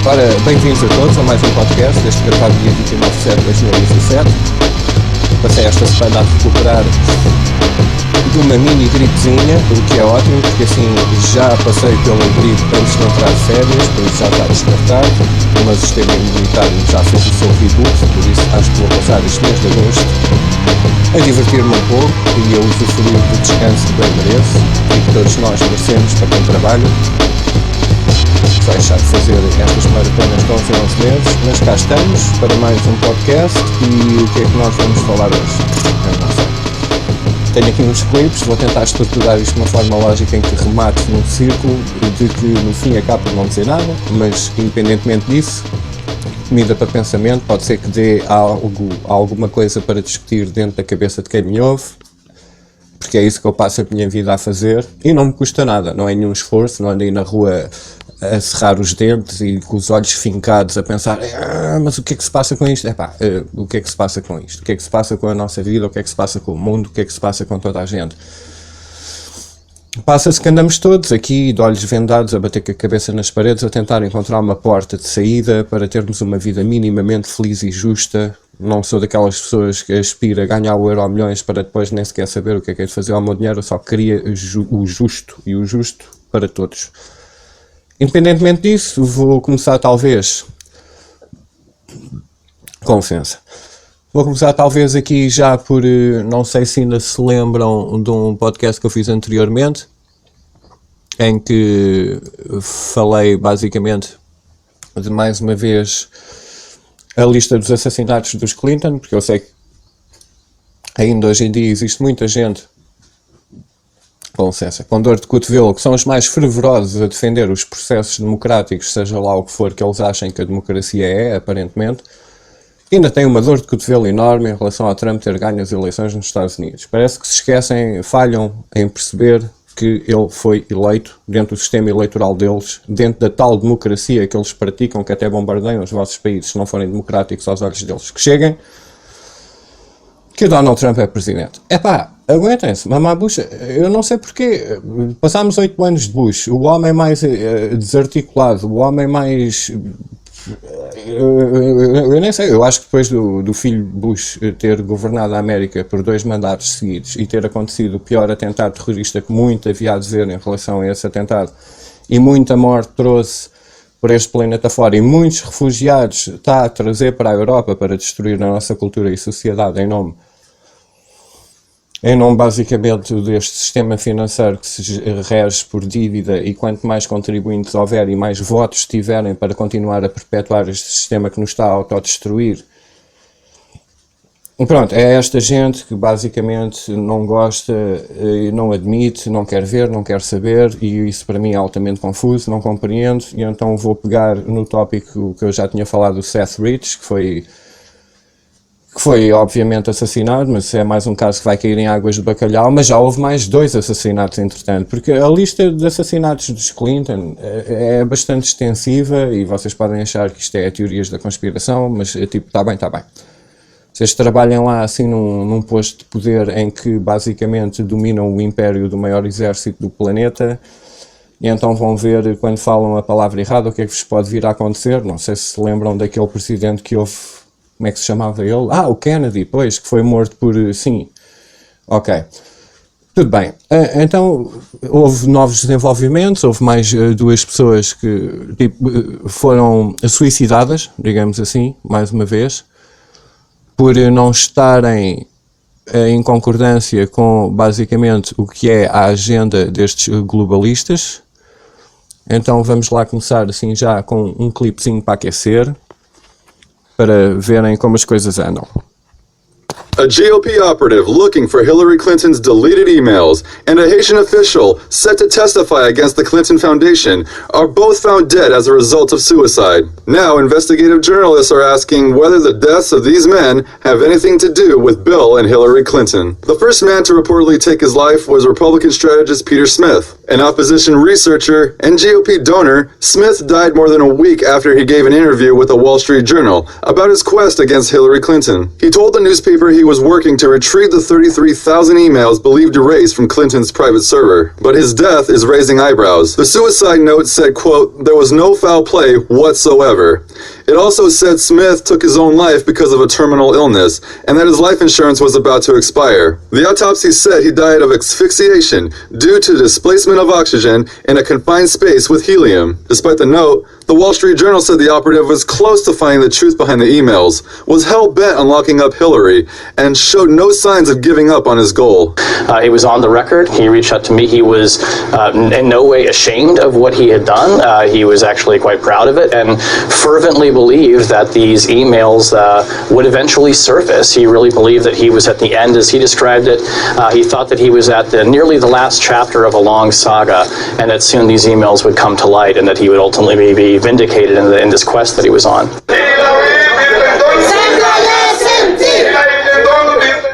Ora, bem-vindos a todos a mais um podcast, este gravado dia 29 de setembro de 2017. Passei esta semana a recuperar de uma mini gripezinha, o que é ótimo, porque assim já passei pelo gripe antes de entrar de férias, por isso já está descartado. O meu sistema imunitário já fez o seu reboot, por isso acho que vou passar este mês de agosto a divertir-me um pouco e a usufruir do descanso que bem mereço e que todos nós merecemos para quem trabalha. Vai deixar de fazer estas maratonas com 11 meses, mas cá estamos para mais um podcast. E o que é que nós vamos falar hoje? Eu não sei. Tenho aqui uns clipes, vou tentar estruturar isto de uma forma lógica em que remate num círculo de que no fim acaba por não dizer nada, mas independentemente disso, comida para pensamento, pode ser que dê alguma coisa para discutir dentro da cabeça de quem me ouve, porque é isso que eu passo a minha vida a fazer e não me custa nada, não é nenhum esforço, não ando aí na rua a cerrar os dentes e com os olhos fincados a pensar mas o que é que se passa com isto? O que é que se passa com isto? O que é que se passa com a nossa vida? O que é que se passa com o mundo? O que é que se passa com toda a gente? Passa-se que andamos todos aqui de olhos vendados a bater com a cabeça nas paredes a tentar encontrar uma porta de saída para termos uma vida minimamente feliz e justa. Não sou daquelas pessoas que aspira a ganhar o euro milhões para depois nem sequer saber o que é de fazer ao meu dinheiro. Eu só queria o justo e o justo para todos. Independentemente disso, vou começar talvez com ofensa. Vou começar talvez aqui já por, não sei se ainda se lembram de um podcast que eu fiz anteriormente, em que falei basicamente de mais uma vez a lista dos assassinatos dos Clinton, porque eu sei que ainda hoje em dia existe muita gente com licença, com dor de cotovelo, que são os mais fervorosos a defender os processos democráticos, seja lá o que for que eles achem que a democracia é, aparentemente, ainda tem uma dor de cotovelo enorme em relação a Trump ter ganho as eleições nos Estados Unidos. Parece que se esquecem, falham em perceber que ele foi eleito dentro do sistema eleitoral deles, dentro da tal democracia que eles praticam, que até bombardeiam os vossos países se não forem democráticos aos olhos deles. Que cheguem que o Donald Trump é presidente. Aguentem-se, mamar Bush, eu não sei porquê, passámos 8 anos de Bush, o homem mais desarticulado, o homem mais... Eu nem sei, eu acho que depois do filho Bush ter governado a América por 2 mandatos seguidos e ter acontecido o pior atentado terrorista que muito havia a dizer em relação a esse atentado, e muita morte trouxe por este planeta fora, e muitos refugiados está a trazer para a Europa para destruir a nossa cultura e sociedade em nome basicamente deste sistema financeiro que se rege por dívida, e quanto mais contribuintes houver e mais votos tiverem para continuar a perpetuar este sistema que nos está a autodestruir. Pronto, é esta gente que basicamente não gosta, não admite, não quer ver, não quer saber, e isso para mim é altamente confuso, não compreendo, e então vou pegar no tópico que eu já tinha falado do Seth Rich, que foi obviamente assassinado, mas é mais um caso que vai cair em águas de bacalhau, mas já houve mais 2 assassinatos entretanto, porque a lista de assassinatos dos Clinton é bastante extensiva, e vocês podem achar que isto é teorias da conspiração, mas é tipo, está bem. Vocês trabalham lá assim num posto de poder em que basicamente dominam o império do maior exército do planeta, e então vão ver quando falam a palavra errada o que é que vos pode vir a acontecer. Não sei se lembram daquele presidente que houve, como é que se chamava ele? O Kennedy, pois, que foi morto por... Sim, ok. Tudo bem. Então, houve novos desenvolvimentos, houve mais 2 pessoas que foram suicidadas, digamos assim, mais uma vez, por não estarem em concordância com, basicamente, o que é a agenda destes globalistas. Então, vamos lá começar, assim, já com um clipezinho para aquecer, para verem como as coisas andam. A GOP operative looking for Hillary Clinton's deleted emails and a Haitian official set to testify against the Clinton Foundation are both found dead as a result of suicide. Now, investigative journalists are asking whether the deaths of these men have anything to do with Bill and Hillary Clinton. The first man to reportedly take his life was Republican strategist Peter Smith. An opposition researcher and GOP donor, Smith died more than a week after he gave an interview with the Wall Street Journal about his quest against Hillary Clinton. He told the newspaper he he was working to retrieve the 33,000 emails believed erased from Clinton's private server. But his death is raising eyebrows. The suicide note said, quote, "There was no foul play whatsoever." It also said Smith took his own life because of a terminal illness, and that his life insurance was about to expire. The autopsy said he died of asphyxiation due to displacement of oxygen in a confined space with helium. Despite the note, the Wall Street Journal said the operative was close to finding the truth behind the emails, was hell-bent on locking up Hillary, and showed no signs of giving up on his goal. He was on the record. He reached out to me. He was in no way ashamed of what he had done. He was actually quite proud of it and fervently believed that these emails would eventually surface. He really believed that he was at the end, as he described it. He thought that he was at nearly the last chapter of a long saga, and that soon these emails would come to light, and that he would ultimately be vindicated in this quest that he was on.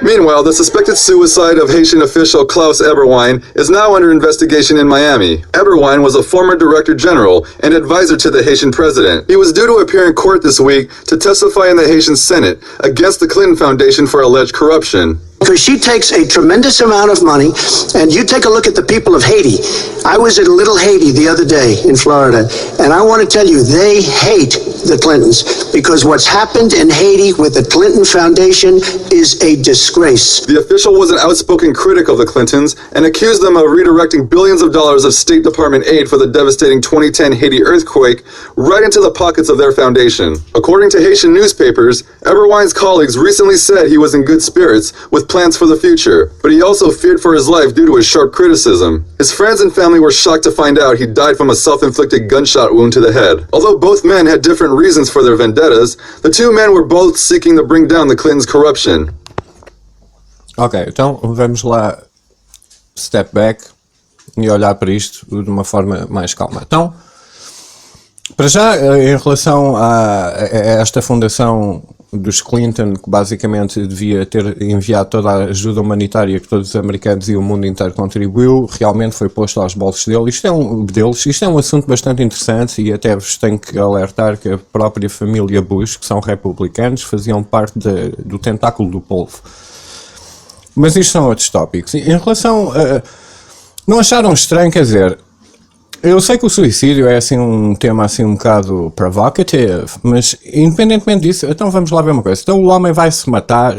Meanwhile, the suspected suicide of Haitian official Klaus Eberwein is now under investigation in Miami. Eberwein was a former director general and advisor to the Haitian president. He was due to appear in court this week to testify in the Haitian Senate against the Clinton Foundation for alleged corruption. Because she takes a tremendous amount of money, and you take a look at the people of Haiti. I was at Little Haiti the other day in Florida, and I want to tell you, they hate the Clintons, because what's happened in Haiti with the Clinton Foundation is a disgrace. The official was an outspoken critic of the Clintons and accused them of redirecting billions of dollars of State Department aid for the devastating 2010 Haiti earthquake right into the pockets of their foundation. According to Haitian newspapers, Eberwein's colleagues recently said he was in good spirits with plans for the future, but he also feared for his life due to his sharp criticism. His friends and family were shocked to find out he died from a self-inflicted gunshot wound to the head. Although both men had different reasons for their vendettas, the two men were both seeking to bring down the Clintons' corruption. Ok, então vamos lá step back e olhar para isto de uma forma mais calma. Então, para já, em relação a esta fundação dos Clinton, que basicamente devia ter enviado toda a ajuda humanitária que todos os americanos e o mundo inteiro contribuiu, realmente foi posto aos bolsos isto é um assunto bastante interessante, e até vos tenho que alertar que a própria família Bush, que são republicanos, faziam parte do tentáculo do polvo. Mas isto são outros tópicos. Em relação a... Não acharam estranho, quer dizer... Eu sei que o suicídio é assim um tema assim um bocado provocative, mas independentemente disso, então vamos lá ver uma coisa. Então o homem vai se matar,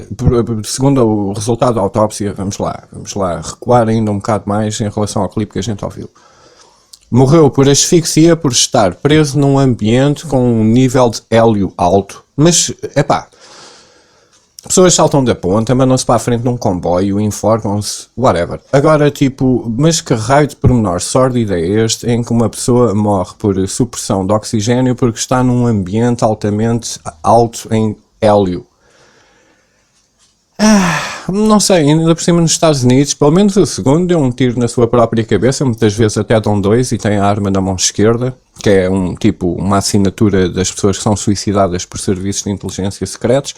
segundo o resultado da autópsia, vamos lá recuar ainda um bocado mais em relação ao clipe que a gente ouviu. Morreu por asfixia por estar preso num ambiente com um nível de hélio alto, mas, pessoas saltam da ponta, mandam-se para a frente num comboio, enforcam-se, whatever. Agora, mas que raio de pormenor sórdido é este em que uma pessoa morre por supressão de oxigênio porque está num ambiente altamente alto em hélio? Não sei, ainda por cima nos Estados Unidos, pelo menos o segundo deu um tiro na sua própria cabeça, muitas vezes até dão dois, e tem a arma na mão esquerda, que é uma assinatura das pessoas que são suicidadas por serviços de inteligência secretos.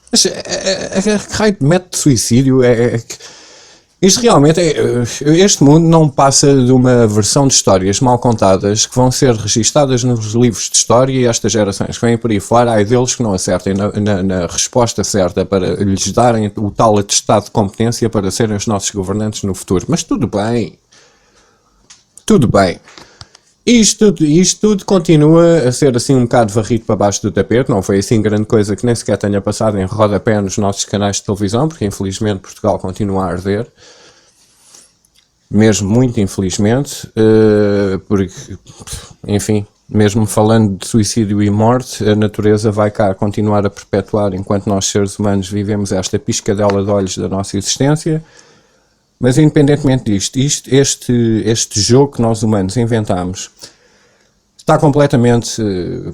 Mas que raio de método de suicídio isto realmente este mundo não passa de uma versão de histórias mal contadas que vão ser registadas nos livros de história, e estas gerações que vêm por aí fora, há deles que não acertem na resposta certa para lhes darem o tal atestado de competência para serem os nossos governantes no futuro. Mas tudo bem. Isto tudo continua a ser assim um bocado varrido para baixo do tapete. Não foi assim grande coisa que nem sequer tenha passado em rodapé nos nossos canais de televisão, porque infelizmente Portugal continua a arder, mesmo muito infelizmente, porque, enfim, mesmo falando de suicídio e morte, a natureza vai cá continuar a perpetuar enquanto nós seres humanos vivemos esta piscadela de olhos da nossa existência. Mas independentemente disto, este jogo que nós humanos inventamos está completamente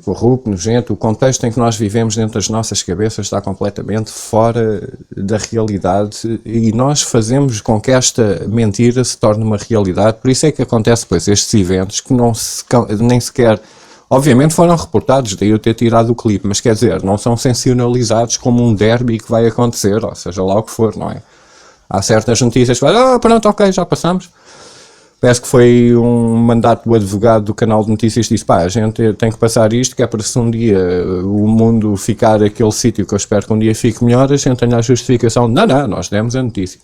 corrupto, nojento. O contexto em que nós vivemos dentro das nossas cabeças está completamente fora da realidade, e nós fazemos com que esta mentira se torne uma realidade. Por isso é que acontece depois estes eventos que nem sequer, obviamente foram reportados, daí eu ter tirado o clipe, mas quer dizer, não são sensacionalizados como um derby que vai acontecer, ou seja lá o que for, não é? Há certas notícias que pronto, ok, já passamos. Parece que foi um mandato do advogado do canal de notícias que disse, pá, a gente tem que passar isto, que é para se um dia o mundo ficar aquele sítio que eu espero que um dia fique melhor, a gente tenha a justificação, não, nós demos a notícia.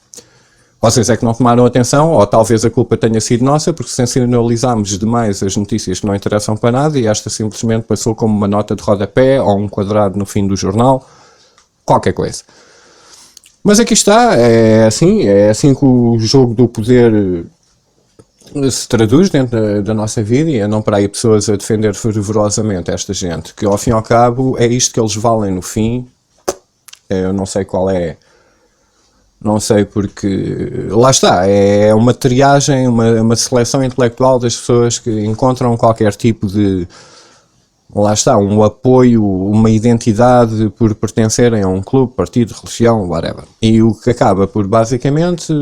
Vocês é que não tomaram atenção, ou talvez a culpa tenha sido nossa, porque sensacionalizámos demais as notícias que não interessam para nada e esta simplesmente passou como uma nota de rodapé ou um quadrado no fim do jornal, qualquer coisa. Mas aqui está, é assim que o jogo do poder se traduz dentro da nossa vida, e não para aí pessoas a defender fervorosamente esta gente, que ao fim e ao cabo é isto que eles valem no fim. Eu não sei qual é, não sei, porque lá está, é uma triagem, uma seleção intelectual das pessoas que encontram qualquer tipo de, lá está, um apoio, uma identidade por pertencerem a um clube, partido, religião, whatever. E o que acaba por basicamente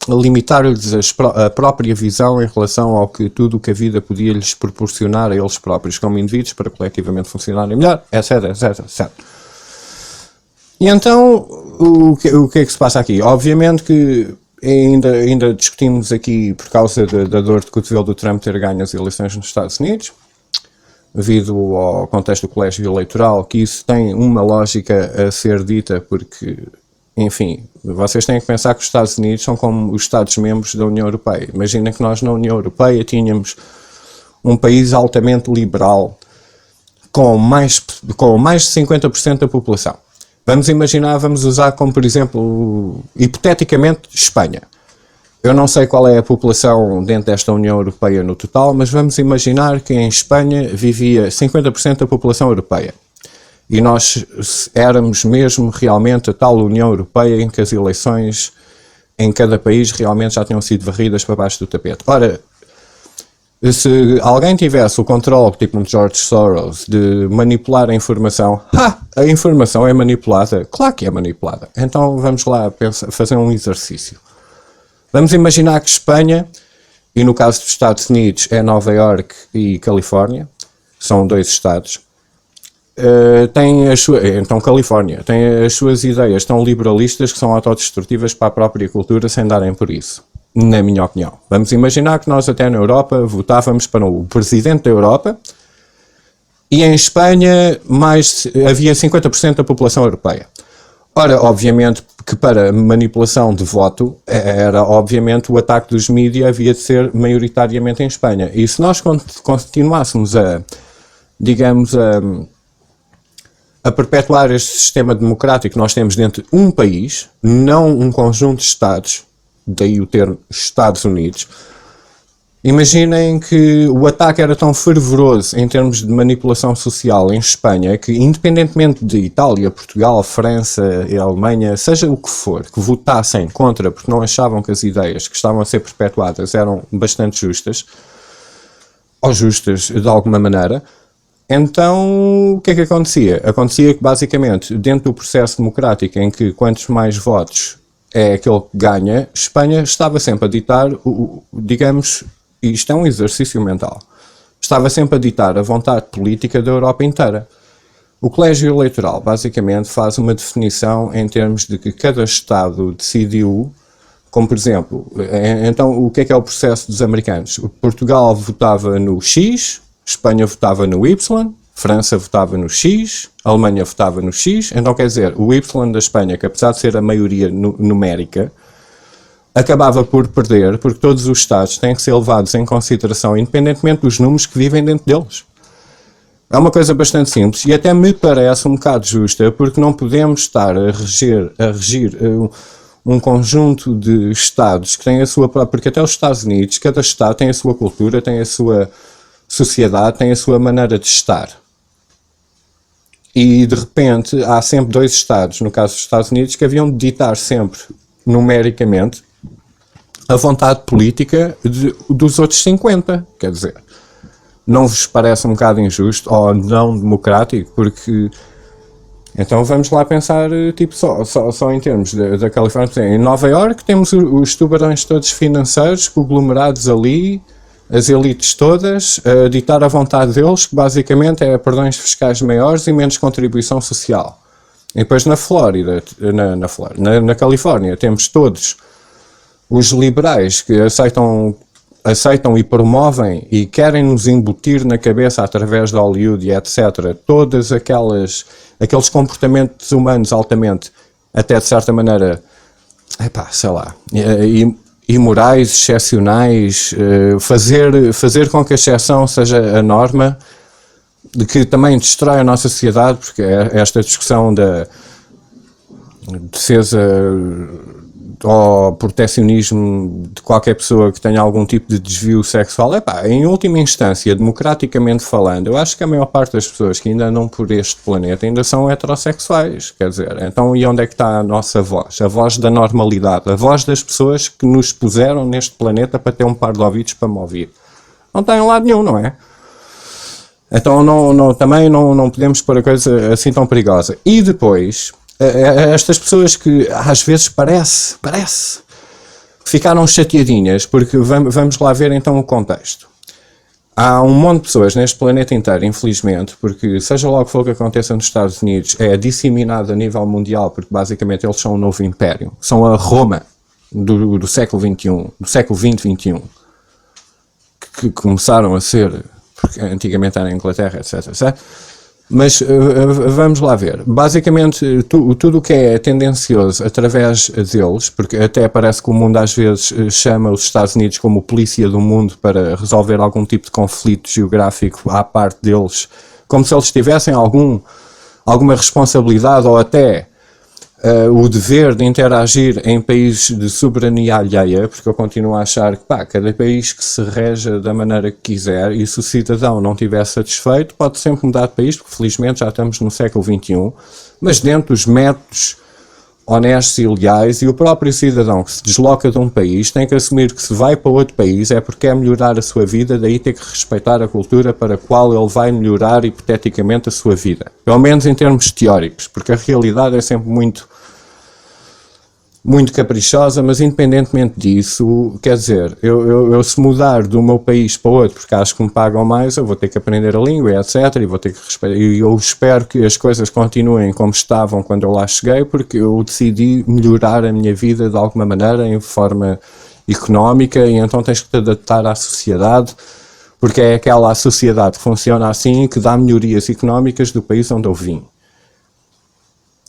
limitar-lhes a própria visão em relação ao que tudo o que a vida podia lhes proporcionar a eles próprios como indivíduos para coletivamente funcionarem melhor, etc. E então, o que é que se passa aqui? Obviamente que ainda discutimos aqui, por causa da dor de cotovelo do Trump ter ganho as eleições nos Estados Unidos, devido ao contexto do colégio eleitoral, que isso tem uma lógica a ser dita, porque, enfim, vocês têm que pensar que os Estados Unidos são como os Estados-membros da União Europeia. Imagina que nós na União Europeia tínhamos um país altamente liberal, com mais de 50% da população. Vamos usar como, por exemplo, hipoteticamente, Espanha. Eu não sei qual é a população dentro desta União Europeia no total, mas vamos imaginar que em Espanha vivia 50% da população europeia. E nós éramos mesmo realmente a tal União Europeia em que as eleições em cada país realmente já tinham sido varridas para baixo do tapete. Ora, se alguém tivesse o controle, tipo um George Soros, de manipular a informação, a informação é manipulada? Claro que é manipulada. Então vamos lá fazer um exercício. Vamos imaginar que Espanha, e no caso dos Estados Unidos é Nova Iorque e Califórnia, são dois estados, então Califórnia tem as suas ideias tão liberalistas que são autodestrutivas para a própria cultura sem darem por isso, na minha opinião. Vamos imaginar que nós até na Europa votávamos para o presidente da Europa e em Espanha havia 50% da população europeia. Ora, obviamente que para manipulação de voto era obviamente o ataque dos mídias havia de ser maioritariamente em Espanha. E se nós continuássemos a perpetuar este sistema democrático que nós temos dentro de um país, não um conjunto de Estados, daí o termo Estados Unidos, imaginem que o ataque era tão fervoroso em termos de manipulação social em Espanha que, independentemente de Itália, Portugal, França e Alemanha, seja o que for, que votassem contra porque não achavam que as ideias que estavam a ser perpetuadas eram bastante justas, ou justas de alguma maneira, então o que é que acontecia? Acontecia que, basicamente, dentro do processo democrático em que quantos mais votos é aquele que ganha, Espanha estava sempre a ditar, digamos, isto é um exercício mental, estava sempre a ditar a vontade política da Europa inteira. O colégio eleitoral, basicamente, faz uma definição em termos de que cada Estado decidiu, como por exemplo, então o que é o processo dos americanos? Portugal votava no X, Espanha votava no Y, França votava no X, Alemanha votava no X, então quer dizer, o Y da Espanha, que apesar de ser a maioria numérica, acabava por perder, porque todos os Estados têm que ser levados em consideração, independentemente dos números que vivem dentro deles. É uma coisa bastante simples e até me parece um bocado justa, porque não podemos estar a regir um conjunto de Estados que têm a sua própria, porque até os Estados Unidos, cada Estado tem a sua cultura, tem a sua sociedade, tem a sua maneira de estar. E de repente há sempre dois Estados, no caso dos Estados Unidos, que haviam de ditar sempre, numericamente, a vontade política dos outros 50, quer dizer, não vos parece um bocado injusto ou não democrático? Porque, então vamos lá pensar, tipo, só em termos da Califórnia. Em Nova Iorque temos os tubarões todos financeiros, conglomerados ali, as elites todas, a ditar a vontade deles, que basicamente é perdões fiscais maiores e menos contribuição social. E depois na Flórida, na Califórnia, temos todos os liberais que aceitam e promovem e querem nos embutir na cabeça através de Hollywood e etc. todos aqueles comportamentos humanos altamente, até de certa maneira, sei lá, imorais, excepcionais, fazer com que a exceção seja a norma, de que também destrói a nossa sociedade, porque esta discussão da defesa ou proteccionismo de qualquer pessoa que tenha algum tipo de desvio sexual, em última instância, democraticamente falando, eu acho que a maior parte das pessoas que ainda andam por este planeta ainda são heterossexuais, quer dizer, então e onde é que está a nossa voz? A voz da normalidade, a voz das pessoas que nos puseram neste planeta para ter um par de ouvidos para me ouvir. Não está em lado nenhum, não é? Então também não podemos pôr a coisa assim tão perigosa. E depois, estas pessoas que às vezes parece ficaram chateadinhas, porque vamos lá ver então o contexto. Há um monte de pessoas neste planeta inteiro, infelizmente, porque seja lá o que for que aconteça nos Estados Unidos, é disseminado a nível mundial, porque basicamente eles são um novo império, são a Roma do século XXI, do século XX-XXI, que começaram a ser, porque antigamente era a Inglaterra, etc. Certo? Mas vamos lá ver. Basicamente, tudo o que é tendencioso através deles, porque até parece que o mundo às vezes chama os Estados Unidos como polícia do mundo para resolver algum tipo de conflito geográfico à parte deles, como se eles tivessem alguma responsabilidade ou até o dever de interagir em países de soberania alheia, porque eu continuo a achar que cada país que se reja da maneira que quiser, e se o cidadão não estiver satisfeito, pode sempre mudar de país, porque felizmente já estamos no século XXI, mas dentro dos métodos honestos e legais, e o próprio cidadão que se desloca de um país tem que assumir que se vai para outro país é porque quer melhorar a sua vida, daí ter que respeitar a cultura para a qual ele vai melhorar hipoteticamente a sua vida. Pelo menos em termos teóricos, porque a realidade é sempre muito caprichosa, mas independentemente disso, quer dizer, eu se mudar do meu país para outro, porque acho que me pagam mais, eu vou ter que aprender a língua, etc, e vou ter que respeitar, e eu espero que as coisas continuem como estavam quando eu lá cheguei, porque eu decidi melhorar a minha vida de alguma maneira, em forma económica, e então tens que te adaptar à sociedade, porque é aquela sociedade que funciona assim, que dá melhorias económicas do país onde eu vim.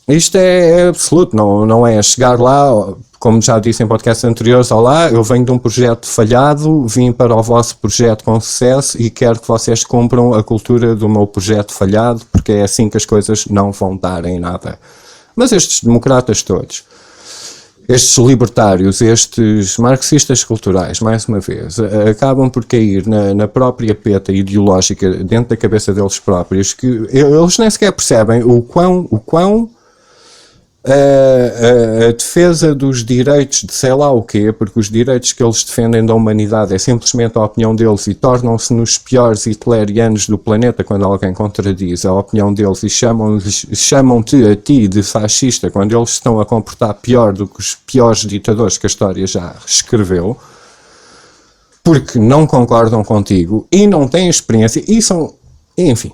Isto é absoluto, não é chegar lá, como já disse em podcasts anteriores, olá, eu venho de um projeto falhado, vim para o vosso projeto com sucesso e quero que vocês cumpram a cultura do meu projeto falhado, porque é assim que as coisas não vão dar em nada. Mas estes democratas todos, estes libertários, estes marxistas culturais, mais uma vez, acabam por cair na própria peta ideológica dentro da cabeça deles próprios, que eles nem sequer percebem o quão a defesa dos direitos de sei lá o quê, porque os direitos que eles defendem da humanidade é simplesmente a opinião deles e tornam-se nos piores hitlerianos do planeta quando alguém contradiz a opinião deles e chamam-te a ti de fascista quando eles estão a comportar pior do que os piores ditadores que a história já escreveu, porque não concordam contigo e não têm experiência e são, enfim.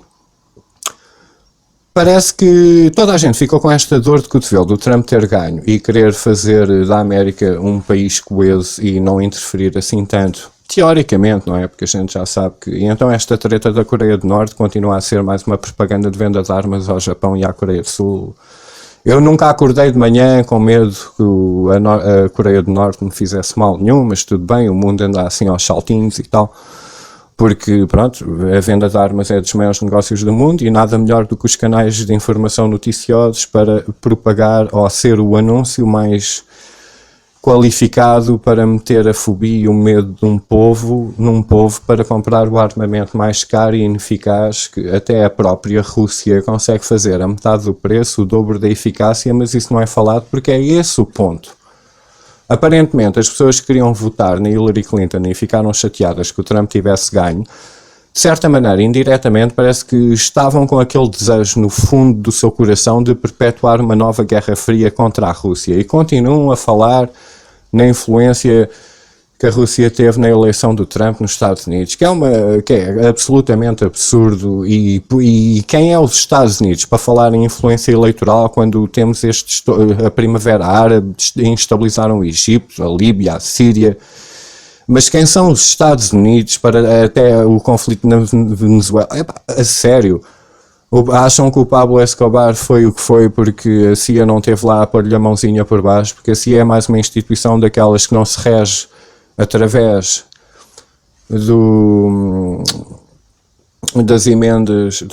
Parece que toda a gente ficou com esta dor de cotovelo do Trump ter ganho e querer fazer da América um país coeso e não interferir assim tanto, teoricamente, não é? Porque a gente já sabe que... E então esta treta da Coreia do Norte continua a ser mais uma propaganda de venda de armas ao Japão e à Coreia do Sul. Eu nunca acordei de manhã com medo que a Coreia do Norte me fizesse mal nenhum, mas tudo bem, o mundo anda assim aos saltinhos e tal. Porque, pronto, a venda de armas é dos maiores negócios do mundo e nada melhor do que os canais de informação noticiosos para propagar ou ser o anúncio mais qualificado para meter a fobia e o medo de um povo num povo para comprar o armamento mais caro e ineficaz que até a própria Rússia consegue fazer a metade do preço, o dobro da eficácia, mas isso não é falado porque é esse o ponto. Aparentemente, as pessoas que queriam votar na Hillary Clinton e ficaram chateadas que o Trump tivesse ganho, de certa maneira, indiretamente, parece que estavam com aquele desejo no fundo do seu coração de perpetuar uma nova guerra fria contra a Rússia e continuam a falar na influência que a Rússia teve na eleição do Trump nos Estados Unidos, que é absolutamente absurdo, e quem é os Estados Unidos para falar em influência eleitoral quando temos a Primavera Árabe, instabilizaram o Egito, a Líbia, a Síria, mas quem são os Estados Unidos para até o conflito na Venezuela? A sério, acham que o Pablo Escobar foi o que foi porque a CIA não teve lá a pôr-lhe a mãozinha por baixo, porque a CIA é mais uma instituição daquelas que não se rege através das emendas,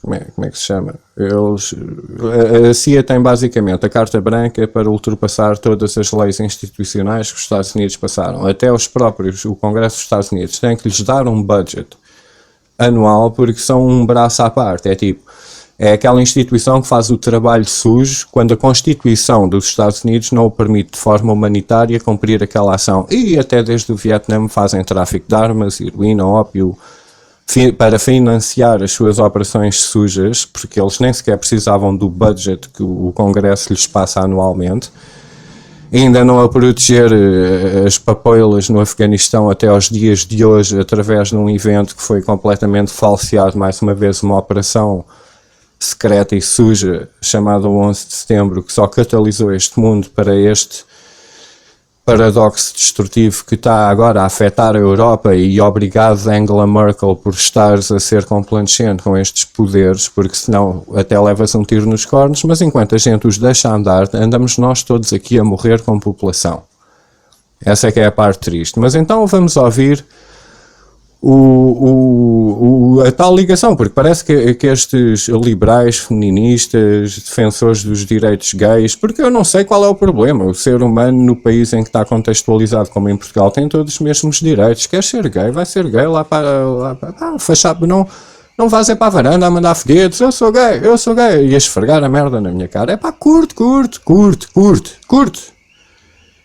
como é que se chama? A CIA tem basicamente a carta branca para ultrapassar todas as leis institucionais que os Estados Unidos passaram. Até o Congresso dos Estados Unidos tem que lhes dar um budget anual porque são um braço à parte. É aquela instituição que faz o trabalho sujo quando a Constituição dos Estados Unidos não o permite de forma humanitária cumprir aquela ação. E até desde o Vietnã fazem tráfico de armas, heroína, ópio, para financiar as suas operações sujas, porque eles nem sequer precisavam do budget que o Congresso lhes passa anualmente. Ainda não a proteger as papoilas no Afeganistão até aos dias de hoje, através de um evento que foi completamente falseado, mais uma vez uma operação secreta e suja, chamada 11 de setembro, que só catalisou este mundo para este paradoxo destrutivo que está agora a afetar a Europa, e obrigado Angela Merkel por estares a ser complacente com estes poderes, porque senão até levas um tiro nos cornos, mas enquanto a gente os deixa andar, andamos nós todos aqui a morrer como população. Essa é que é a parte triste. Mas então vamos ouvir a tal ligação, porque parece que estes liberais, feministas, defensores dos direitos gays, porque eu não sei qual é o problema. O ser humano no país em que está contextualizado como em Portugal tem todos os mesmos direitos. Quer ser gay, vai ser gay lá para fachar, não vazem para a varanda a mandar foguetes, eu sou gay, e a esfregar a merda na minha cara. Curte.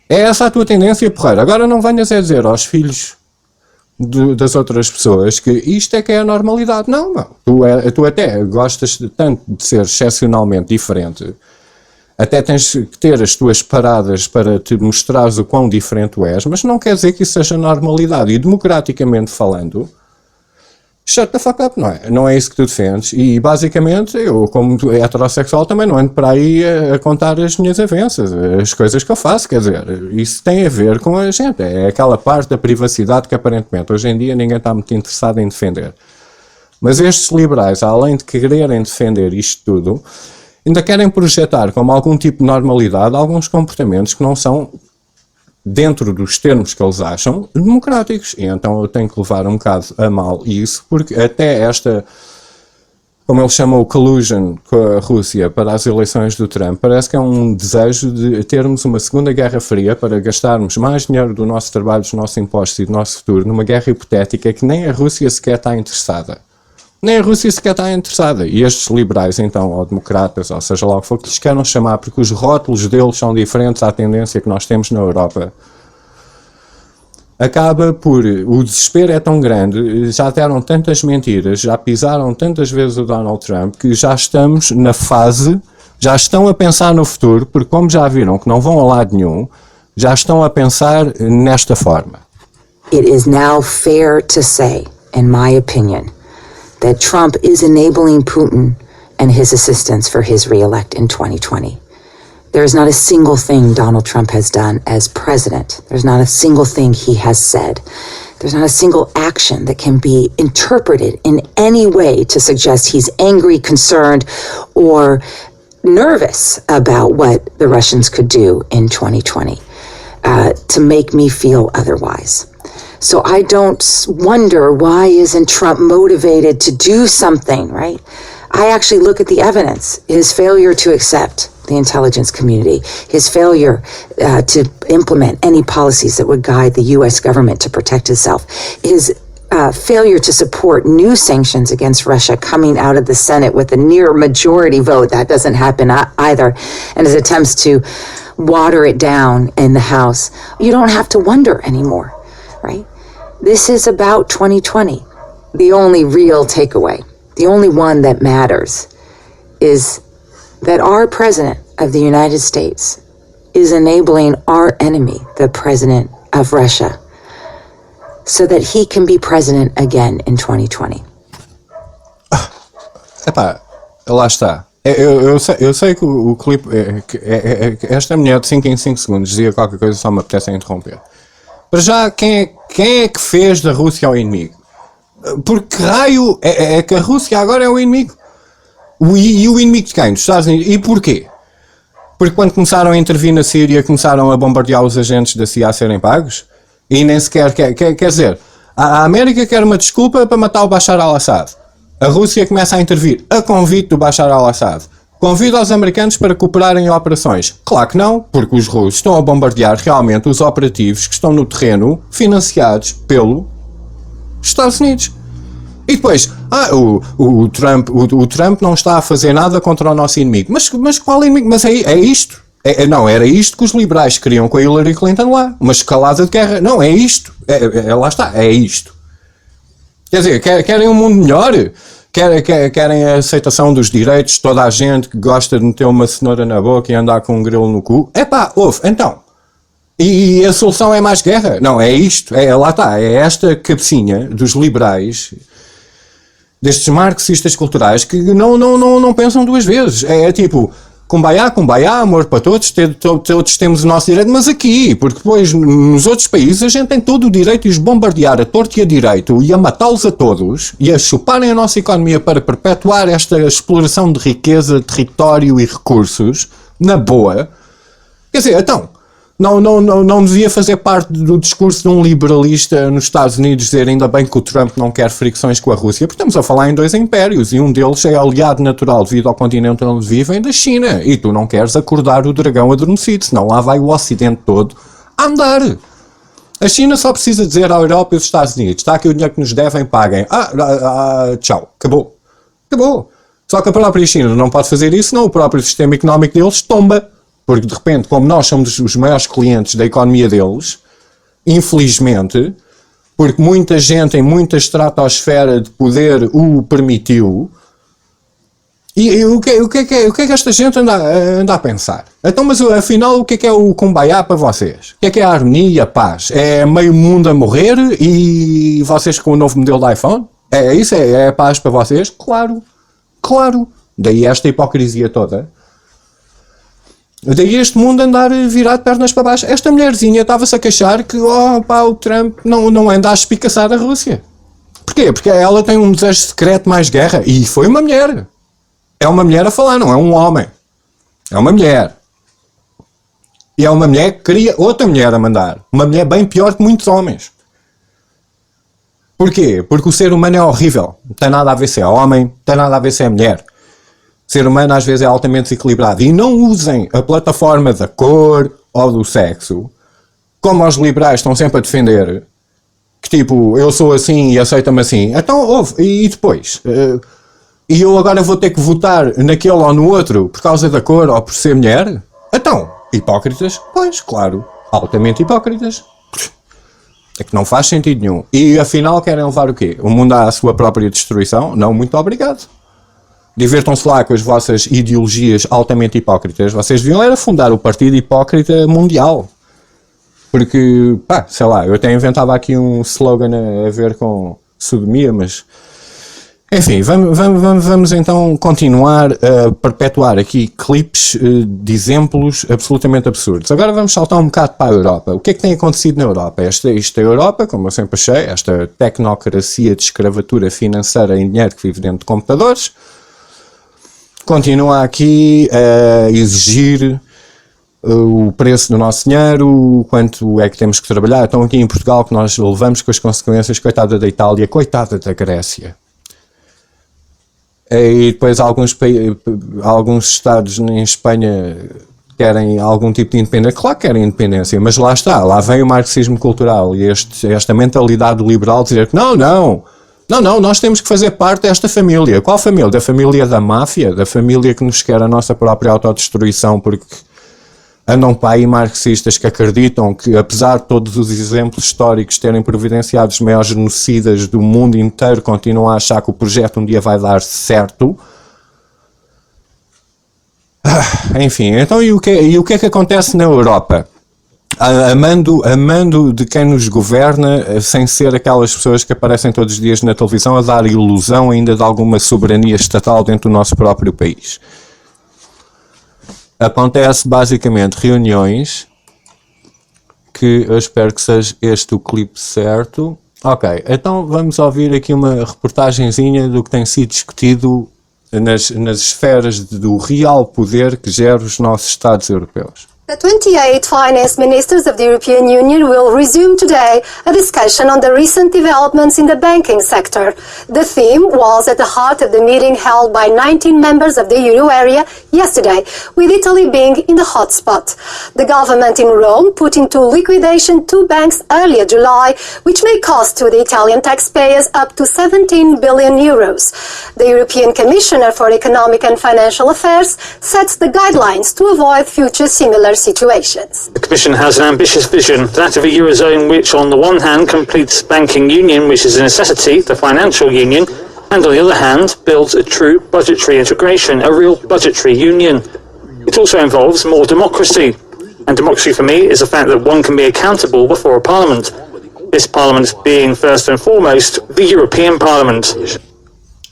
É essa a tua tendência, porreira. Agora não venhas a dizer aos filhos das outras pessoas que isto é que é a normalidade. Não. Tu até gostas tanto de ser excepcionalmente diferente, até tens que ter as tuas paradas para te mostrares o quão diferente tu és, mas não quer dizer que isso seja normalidade. E democraticamente falando, shut the fuck up, não é? Não é isso que tu defendes. E basicamente eu, como heterossexual, também não ando para aí a contar as minhas avanças, as coisas que eu faço, quer dizer, isso tem a ver com a gente, é aquela parte da privacidade que aparentemente hoje em dia ninguém está muito interessado em defender. Mas estes liberais, além de quererem defender isto tudo, ainda querem projetar como algum tipo de normalidade alguns comportamentos que não são, dentro dos termos que eles acham, democráticos. E então eu tenho que levar um bocado a mal isso, porque até esta, como eles chamam o collusion com a Rússia para as eleições do Trump, parece que é um desejo de termos uma segunda guerra fria para gastarmos mais dinheiro do nosso trabalho, dos nossos impostos e do nosso futuro numa guerra hipotética que nem a Rússia sequer está interessada. E estes liberais, então, ou democratas, ou seja lá o que for que lhes queiram chamar, porque os rótulos deles são diferentes à tendência que nós temos na Europa, acaba por... O desespero é tão grande, já deram tantas mentiras, já pisaram tantas vezes o Donald Trump, que já estamos na fase, já estão a pensar no futuro, porque como já viram que não vão a lado nenhum, já estão a pensar nesta forma. It is now fair to say, in my opinion, that Trump is enabling Putin and his assistants for his re-elect in 2020. There is not a single thing Donald Trump has done as president. There's not a single thing he has said. There's not a single action that can be interpreted in any way to suggest he's angry, concerned, or nervous about what the Russians could do in 2020 to make me feel otherwise. So I don't wonder why isn't Trump motivated to do something, right? I actually look at the evidence, his failure to accept the intelligence community, his failure to implement any policies that would guide the U.S. government to protect itself, his failure to support new sanctions against Russia coming out of the Senate with a near majority vote, that doesn't happen either, and his attempts to water it down in the House. You don't have to wonder anymore. Right? This is about 2020. The only real takeaway, the only one that matters, is that our president of the United States is enabling our enemy, the president of Russia so that he can be president again in 2020? Epá, lá está. Eu sei que o clipe, esta mulher de 5 em 5 segundos dizia qualquer coisa, só me apetece interromper. Para já, quem é que fez da Rússia o inimigo? Porque raio é que a Rússia agora é o inimigo? E o inimigo de quem? Dos Estados Unidos. E porquê? Porque quando começaram a intervir na Síria, começaram a bombardear os agentes da CIA a serem pagos? E nem sequer, quer dizer, a América quer uma desculpa para matar o Bashar al-Assad. A Rússia começa a intervir a convite do Bashar al-Assad. Convida os americanos para cooperarem em operações. Claro que não, porque os russos estão a bombardear realmente os operativos que estão no terreno financiados pelo Estados Unidos. E depois, o Trump não está a fazer nada contra o nosso inimigo. Mas qual inimigo? Mas é isto. Não, era isto que os liberais queriam com a Hillary Clinton lá. Uma escalada de guerra. Não, é isto. Lá está, é isto. Quer dizer, querem um mundo melhor? Querem a aceitação dos direitos de toda a gente que gosta de meter uma cenoura na boca e andar com um grilo no cu? Ouve, então. E a solução é mais guerra? Não, é isto. Lá está, é esta cabecinha dos liberais, destes marxistas culturais que não pensam duas vezes. É tipo, kumbaya, amor para todos, todos temos o nosso direito, mas aqui, porque depois nos outros países a gente tem todo o direito de os bombardear a torto e a direito e a matá-los a todos e a chuparem a nossa economia para perpetuar esta exploração de riqueza, território e recursos, na boa. Quer dizer, então, não devia fazer parte do discurso de um liberalista nos Estados Unidos dizer ainda bem que o Trump não quer fricções com a Rússia, porque estamos a falar em dois impérios e um deles é aliado natural devido ao continente onde vivem da China e tu não queres acordar o dragão adormecido, senão lá vai o Ocidente todo a andar. A China só precisa dizer à Europa e aos Estados Unidos, está aqui o dinheiro que nos devem, paguem. Tchau, acabou. Só que a própria China não pode fazer isso, senão o próprio sistema económico deles tomba. Porque, de repente, como nós somos os maiores clientes da economia deles, infelizmente, porque muita gente em muita estratosfera de poder o permitiu, e o que é que esta gente anda a pensar? Então, mas afinal, o que é o kumbaya para vocês? O que é a harmonia e a paz? É meio mundo a morrer e vocês com o novo modelo de iPhone? É isso? É a paz para vocês? Claro. Daí esta hipocrisia toda. Daí este mundo andar virado pernas para baixo. Esta mulherzinha estava-se a queixar que o Trump não anda a espicaçar a Rússia. Porquê? Porque ela tem um desejo secreto de mais guerra. E foi uma mulher. É uma mulher a falar, não é um homem. É uma mulher. E é uma mulher que queria outra mulher a mandar. Uma mulher bem pior que muitos homens. Porquê? Porque o ser humano é horrível. Não tem nada a ver se é homem, não tem nada a ver se é mulher. O ser humano às vezes é altamente desequilibrado. E não usem a plataforma da cor ou do sexo, como os liberais estão sempre a defender, que tipo, eu sou assim e aceita-me assim. Então, ouve, e depois? E eu agora vou ter que votar naquele ou no outro por causa da cor ou por ser mulher? Então, hipócritas? Pois, claro, altamente hipócritas. É que não faz sentido nenhum. E afinal querem levar o quê? O mundo à sua própria destruição? Não, muito obrigado. Divirtam-se lá com as vossas ideologias altamente hipócritas. Vocês deviam era fundar o Partido Hipócrita Mundial. Porque, sei lá, eu até inventava aqui um slogan a ver com sodomia, mas... Enfim, vamos então continuar a perpetuar aqui clipes de exemplos absolutamente absurdos. Agora vamos saltar um bocado para a Europa. O que é que tem acontecido na Europa? Esta Europa, como eu sempre achei, esta tecnocracia de escravatura financeira em dinheiro que vive dentro de computadores, continua aqui a exigir o preço do nosso dinheiro, quanto é que temos que trabalhar. Então aqui em Portugal que nós levamos com as consequências, coitada da Itália, coitada da Grécia. E depois alguns estados em Espanha querem algum tipo de independência. Claro que querem independência, mas lá está, lá vem o marxismo cultural e esta mentalidade liberal de dizer que não, nós temos que fazer parte desta família. Qual família? Da família da máfia? Da família que nos quer a nossa própria autodestruição, porque andam para aí marxistas que acreditam que, apesar de todos os exemplos históricos terem providenciado os maiores genocidas do mundo inteiro, continuam a achar que o projeto um dia vai dar certo. Enfim, então e o que é que acontece na Europa? amando de quem nos governa, sem ser aquelas pessoas que aparecem todos os dias na televisão a dar ilusão ainda de alguma soberania estatal dentro do nosso próprio país. Acontece basicamente reuniões que eu espero que seja este o clipe certo. Ok, então vamos ouvir aqui uma reportagenzinha do que tem sido discutido nas esferas do real poder que gera os nossos Estados europeus. The 28 finance ministers of the European Union will resume today a discussion on the recent developments in the banking sector. The theme was at the heart of the meeting held by 19 members of the euro area yesterday, with Italy being in the hotspot. The government in Rome put into liquidation 2 banks earlier July, which may cost to the Italian taxpayers up to 17 billion euros. The European Commissioner for Economic and Financial Affairs sets the guidelines to avoid future similar situations. The Commission has an ambitious vision, that of a Eurozone which on the one hand completes banking union, which is a necessity, the financial union, and on the other hand builds a true budgetary integration, a real budgetary union. It also involves more democracy, and democracy for me is the fact that one can be accountable before a parliament. This parliament being first and foremost the European Parliament.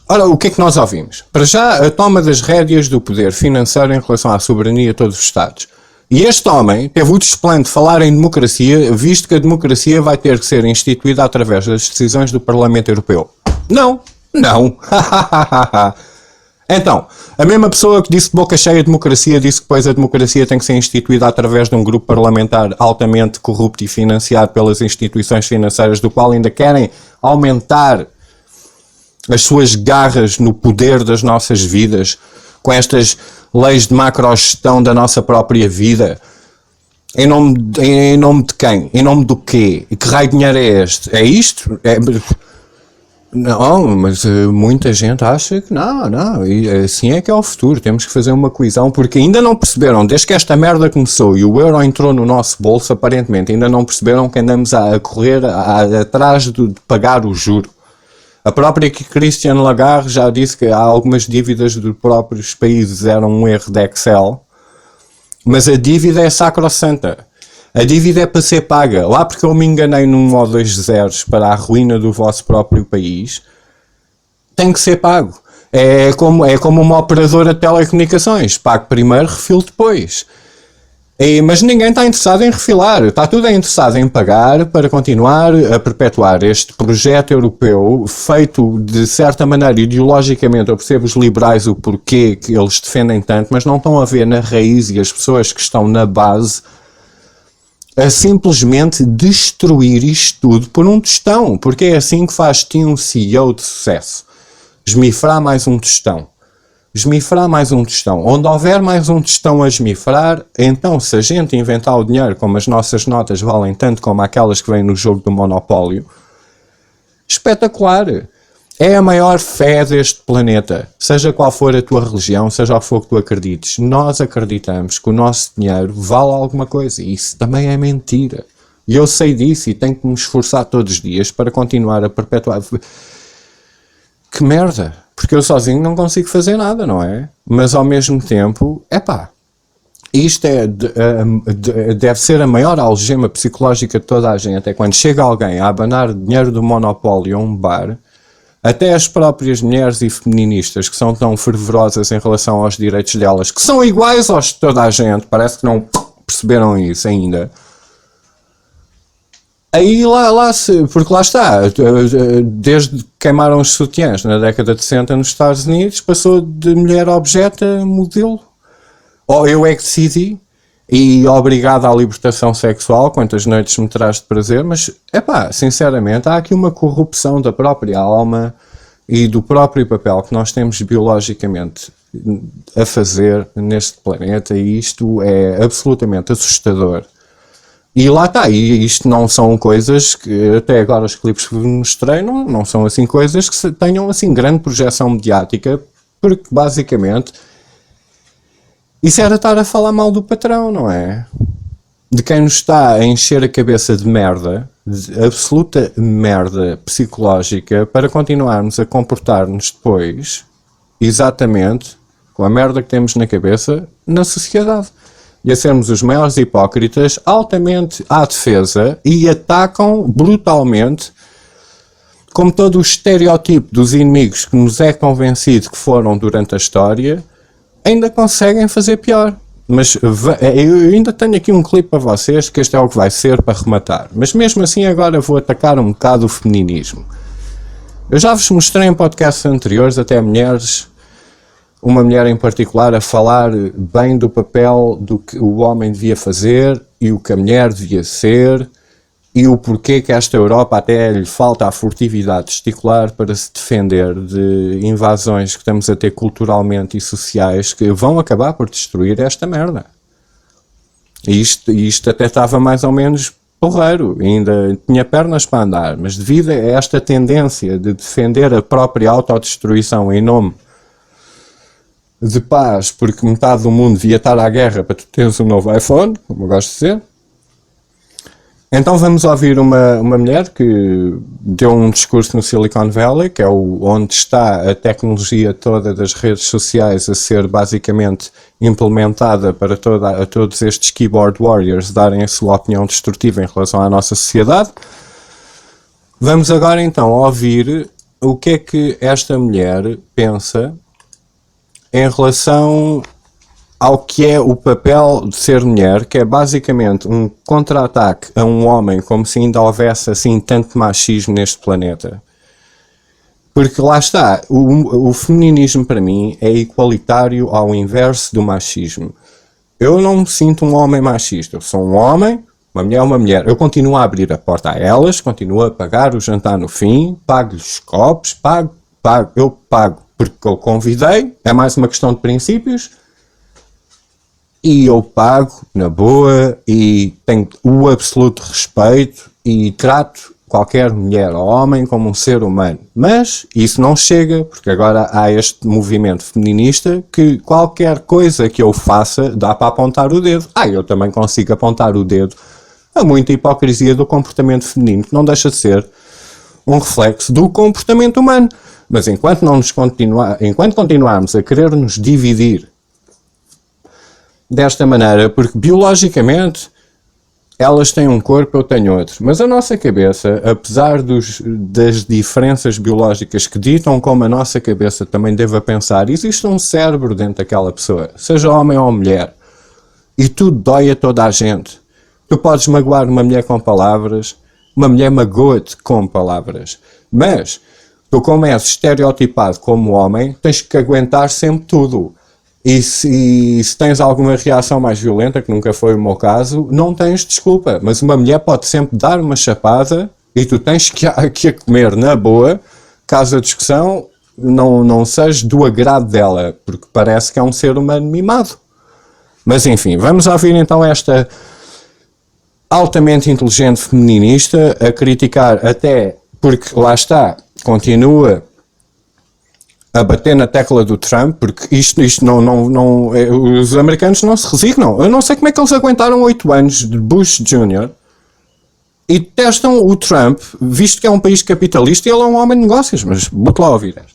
Ora, o que é que nós ouvimos? Para já, a toma das rédeas do poder financeiro em relação à soberania de todos os Estados. E este homem teve o desplante de falar em democracia, visto que a democracia vai ter que ser instituída através das decisões do Parlamento Europeu. Não. Então, a mesma pessoa que disse de boca cheia de democracia, disse que depois a democracia tem que ser instituída através de um grupo parlamentar altamente corrupto e financiado pelas instituições financeiras, do qual ainda querem aumentar as suas garras no poder das nossas vidas, com estas leis de macrogestão da nossa própria vida. Em nome de quem? Em nome do quê? E que raio de dinheiro é este? É isto? Não, mas muita gente acha que não, e assim é que é o futuro. Temos que fazer uma coesão, porque ainda não perceberam, desde que esta merda começou e o euro entrou no nosso bolso, aparentemente, ainda não perceberam que andamos a correr atrás de pagar o juro. A própria Christine Lagarde já disse que há algumas dívidas dos próprios países eram um erro de Excel, mas a dívida é sacrossanta. A dívida é para ser paga. Lá porque eu me enganei num ou 2 zeros para a ruína do vosso próprio país, tem que ser pago. É como uma operadora de telecomunicações. Pago primeiro, refilo depois. Mas ninguém está interessado em refilar, está tudo interessado em pagar para continuar a perpetuar este projeto europeu feito de certa maneira ideologicamente. Eu percebo os liberais o porquê que eles defendem tanto, mas não estão a ver na raiz e as pessoas que estão na base a simplesmente destruir isto tudo por um tostão, porque é assim que faz-te um CEO de sucesso. Esmifrar mais um tostão. Esmifrar mais um tostão. Onde houver mais um tostão a esmifrar, então se a gente inventar o dinheiro, como as nossas notas valem tanto como aquelas que vêm no jogo do Monopólio, espetacular. É a maior fé deste planeta. Seja qual for a tua religião, seja o que for que tu acredites, nós acreditamos que o nosso dinheiro vale alguma coisa. E isso também é mentira. E eu sei disso e tenho que me esforçar todos os dias para continuar a perpetuar. Que merda! Porque eu sozinho não consigo fazer nada, não é? Mas ao mesmo tempo, isto deve ser a maior algema psicológica de toda a gente. É quando chega alguém a abanar dinheiro do Monopólio a um bar, até as próprias mulheres e feministas que são tão fervorosas em relação aos direitos delas, que são iguais aos de toda a gente, parece que não perceberam isso ainda. Aí porque lá está, desde que queimaram os sutiãs na década de 60 nos Estados Unidos, passou de mulher objeto a modelo. Ou eu é que decidi, e obrigado à libertação sexual, quantas noites me traz de prazer, mas, sinceramente, há aqui uma corrupção da própria alma e do próprio papel que nós temos biologicamente a fazer neste planeta, e isto é absolutamente assustador. E lá está, e isto não são coisas que, até agora os clipes que mostrei, não são assim coisas que tenham assim grande projeção mediática, porque basicamente isso era estar a falar mal do patrão, não é? De quem nos está a encher a cabeça de merda, de absoluta merda psicológica, para continuarmos a comportar-nos depois, exatamente, com a merda que temos na cabeça, na sociedade. e a sermos os maiores hipócritas, altamente à defesa e atacam brutalmente, como todo o estereótipo dos inimigos que nos é convencido que foram durante a história, ainda conseguem fazer pior. Mas eu ainda tenho aqui um clipe para vocês, que este é o que vai ser para rematar. Mas mesmo assim agora vou atacar um bocado o feminismo. Eu já vos mostrei em podcasts anteriores, até mulheres, uma mulher em particular, a falar bem do papel do que o homem devia fazer e o que a mulher devia ser e o porquê que esta Europa até lhe falta a furtividade testicular para se defender de invasões que estamos a ter culturalmente e sociais que vão acabar por destruir esta merda. E isto até estava mais ou menos porreiro, ainda tinha pernas para andar, mas devido a esta tendência de defender a própria autodestruição em nome de paz, porque metade do mundo devia estar à guerra para tu teres um novo iPhone, como eu gosto de dizer. Então vamos ouvir uma mulher que deu um discurso no Silicon Valley, que é onde está a tecnologia toda das redes sociais a ser basicamente implementada para todos estes keyboard warriors darem a sua opinião destrutiva em relação à nossa sociedade. Vamos agora então ouvir o que é que esta mulher pensa em relação ao que é o papel de ser mulher, que é basicamente um contra-ataque a um homem, como se ainda houvesse assim tanto machismo neste planeta. Porque lá está, o feminismo para mim é igualitário ao inverso do machismo. Eu não me sinto um homem machista, eu sou um homem, uma mulher é uma mulher. Eu continuo a abrir a porta a elas, continuo a pagar o jantar no fim, pago-lhes os copos, eu pago porque eu convidei, é mais uma questão de princípios. E eu pago na boa e tenho o absoluto respeito e trato qualquer mulher ou homem como um ser humano. Mas isso não chega, porque agora há este movimento feminista que qualquer coisa que eu faça dá para apontar o dedo. Eu também consigo apontar o dedo a muita hipocrisia do comportamento feminino, que não deixa de ser um reflexo do comportamento humano. Mas enquanto continuarmos a querer nos dividir desta maneira, porque biologicamente elas têm um corpo, eu tenho outro, mas a nossa cabeça, apesar das diferenças biológicas que ditam como a nossa cabeça também deva pensar, existe um cérebro dentro daquela pessoa, seja homem ou mulher, e tudo dói a toda a gente. Tu podes magoar uma mulher com palavras, uma mulher magoa-te com palavras, mas tu, como és estereotipado como homem, tens que aguentar sempre tudo. E se tens alguma reação mais violenta, que nunca foi o meu caso, não tens desculpa. Mas uma mulher pode sempre dar uma chapada e tu tens que a comer na boa, caso a discussão não seja do agrado dela, porque parece que é um ser humano mimado. Mas enfim, vamos ouvir então esta altamente inteligente feminista a criticar até, porque lá está, continua a bater na tecla do Trump, porque isto não, os americanos não se resignam. Eu não sei como é que eles aguentaram 8 anos de Bush Jr. e testam o Trump, visto que é um país capitalista e ele é um homem de negócios, mas bote lá a ouvir esta.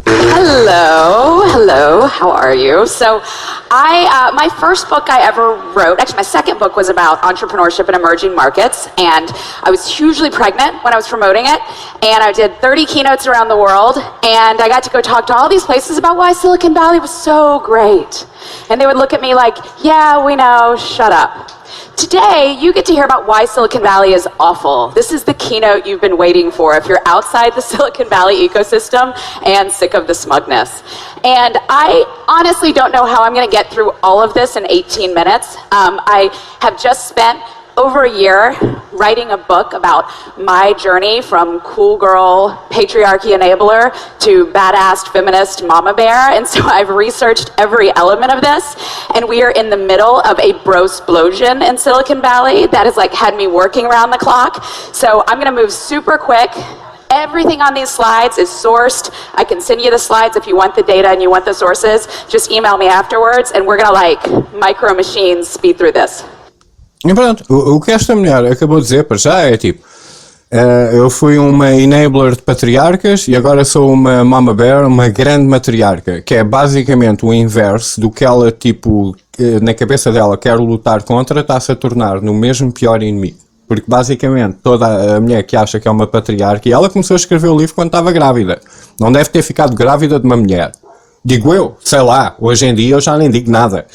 Hello, how are you? So my first book I ever wrote, actually my second book, was about entrepreneurship in emerging markets, and I was hugely pregnant when I was promoting it, and I did 30 keynotes around the world, and I got to go talk to all these places about why Silicon Valley was so great. And they would look at me like, yeah, we know, shut up. Today, you get to hear about why Silicon Valley is awful. This is the keynote you've been waiting for if you're outside the Silicon Valley ecosystem and sick of the smugness. And I honestly don't know how I'm going to get through all of this in 18 minutes. I have just spent over a year writing a book about my journey from cool girl, patriarchy enabler to badass feminist mama bear. And so I've researched every element of this. And we are in the middle of a brosplosion in Silicon Valley that has had me working around the clock. So I'm gonna move super quick. Everything on these slides is sourced. I can send you the slides if you want the data and you want the sources. Just email me afterwards and we're gonna micro machines speed through this. E pronto, o que esta mulher acabou de dizer para já é tipo, Eu fui uma enabler de patriarcas e agora sou uma mama bear, uma grande matriarca, que é basicamente o inverso do que ela, tipo, na cabeça dela quer lutar contra, está-se a tornar no mesmo pior inimigo. Porque basicamente toda a mulher que acha que é uma patriarca, e ela começou a escrever o livro quando estava grávida, não deve ter ficado grávida de uma mulher. Digo eu, sei lá, hoje em dia eu já nem digo nada.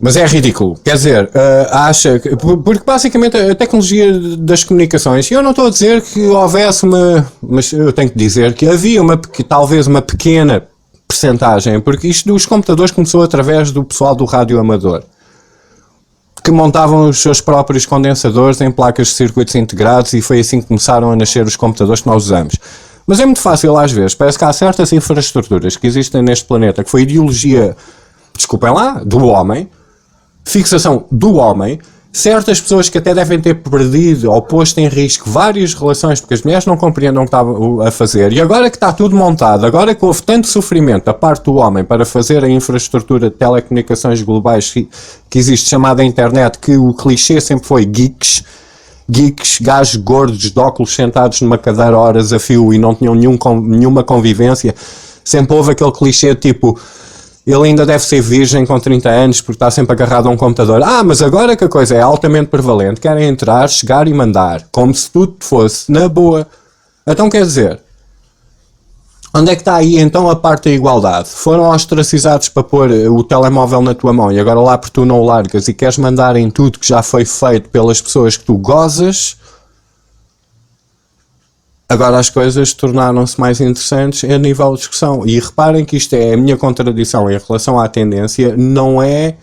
Mas é ridículo, quer dizer, acha que, porque basicamente a tecnologia das comunicações, eu não estou a dizer que houvesse mas eu tenho que dizer que havia talvez uma pequena percentagem, porque isto dos computadores começou através do pessoal do rádio amador, que montavam os seus próprios condensadores em placas de circuitos integrados, e foi assim que começaram a nascer os computadores que nós usamos. Mas é muito fácil às vezes, parece que há certas infraestruturas que existem neste planeta, que foi ideologia, desculpem lá, do homem, fixação do homem, certas pessoas que até devem ter perdido ou posto em risco várias relações, porque as mulheres não compreendiam o que estavam a fazer, e agora que está tudo montado, agora que houve tanto sofrimento da parte do homem para fazer a infraestrutura de telecomunicações globais que existe, chamada internet, que o clichê sempre foi geeks, gajos gordos de óculos sentados numa cadeira horas a fio e não tinham nenhuma convivência, sempre houve aquele clichê tipo... Ele ainda deve ser virgem com 30 anos porque está sempre agarrado a um computador. Mas agora que a coisa é altamente prevalente, querem entrar, chegar e mandar, como se tudo fosse na boa. Então quer dizer, onde é que está aí então a parte da igualdade? Foram ostracizados para pôr o telemóvel na tua mão e agora lá por tu não o largas e queres mandar em tudo que já foi feito pelas pessoas que tu gozas. Agora as coisas tornaram-se mais interessantes a nível de discussão. E reparem que isto é a minha contradição em relação à tendência, não é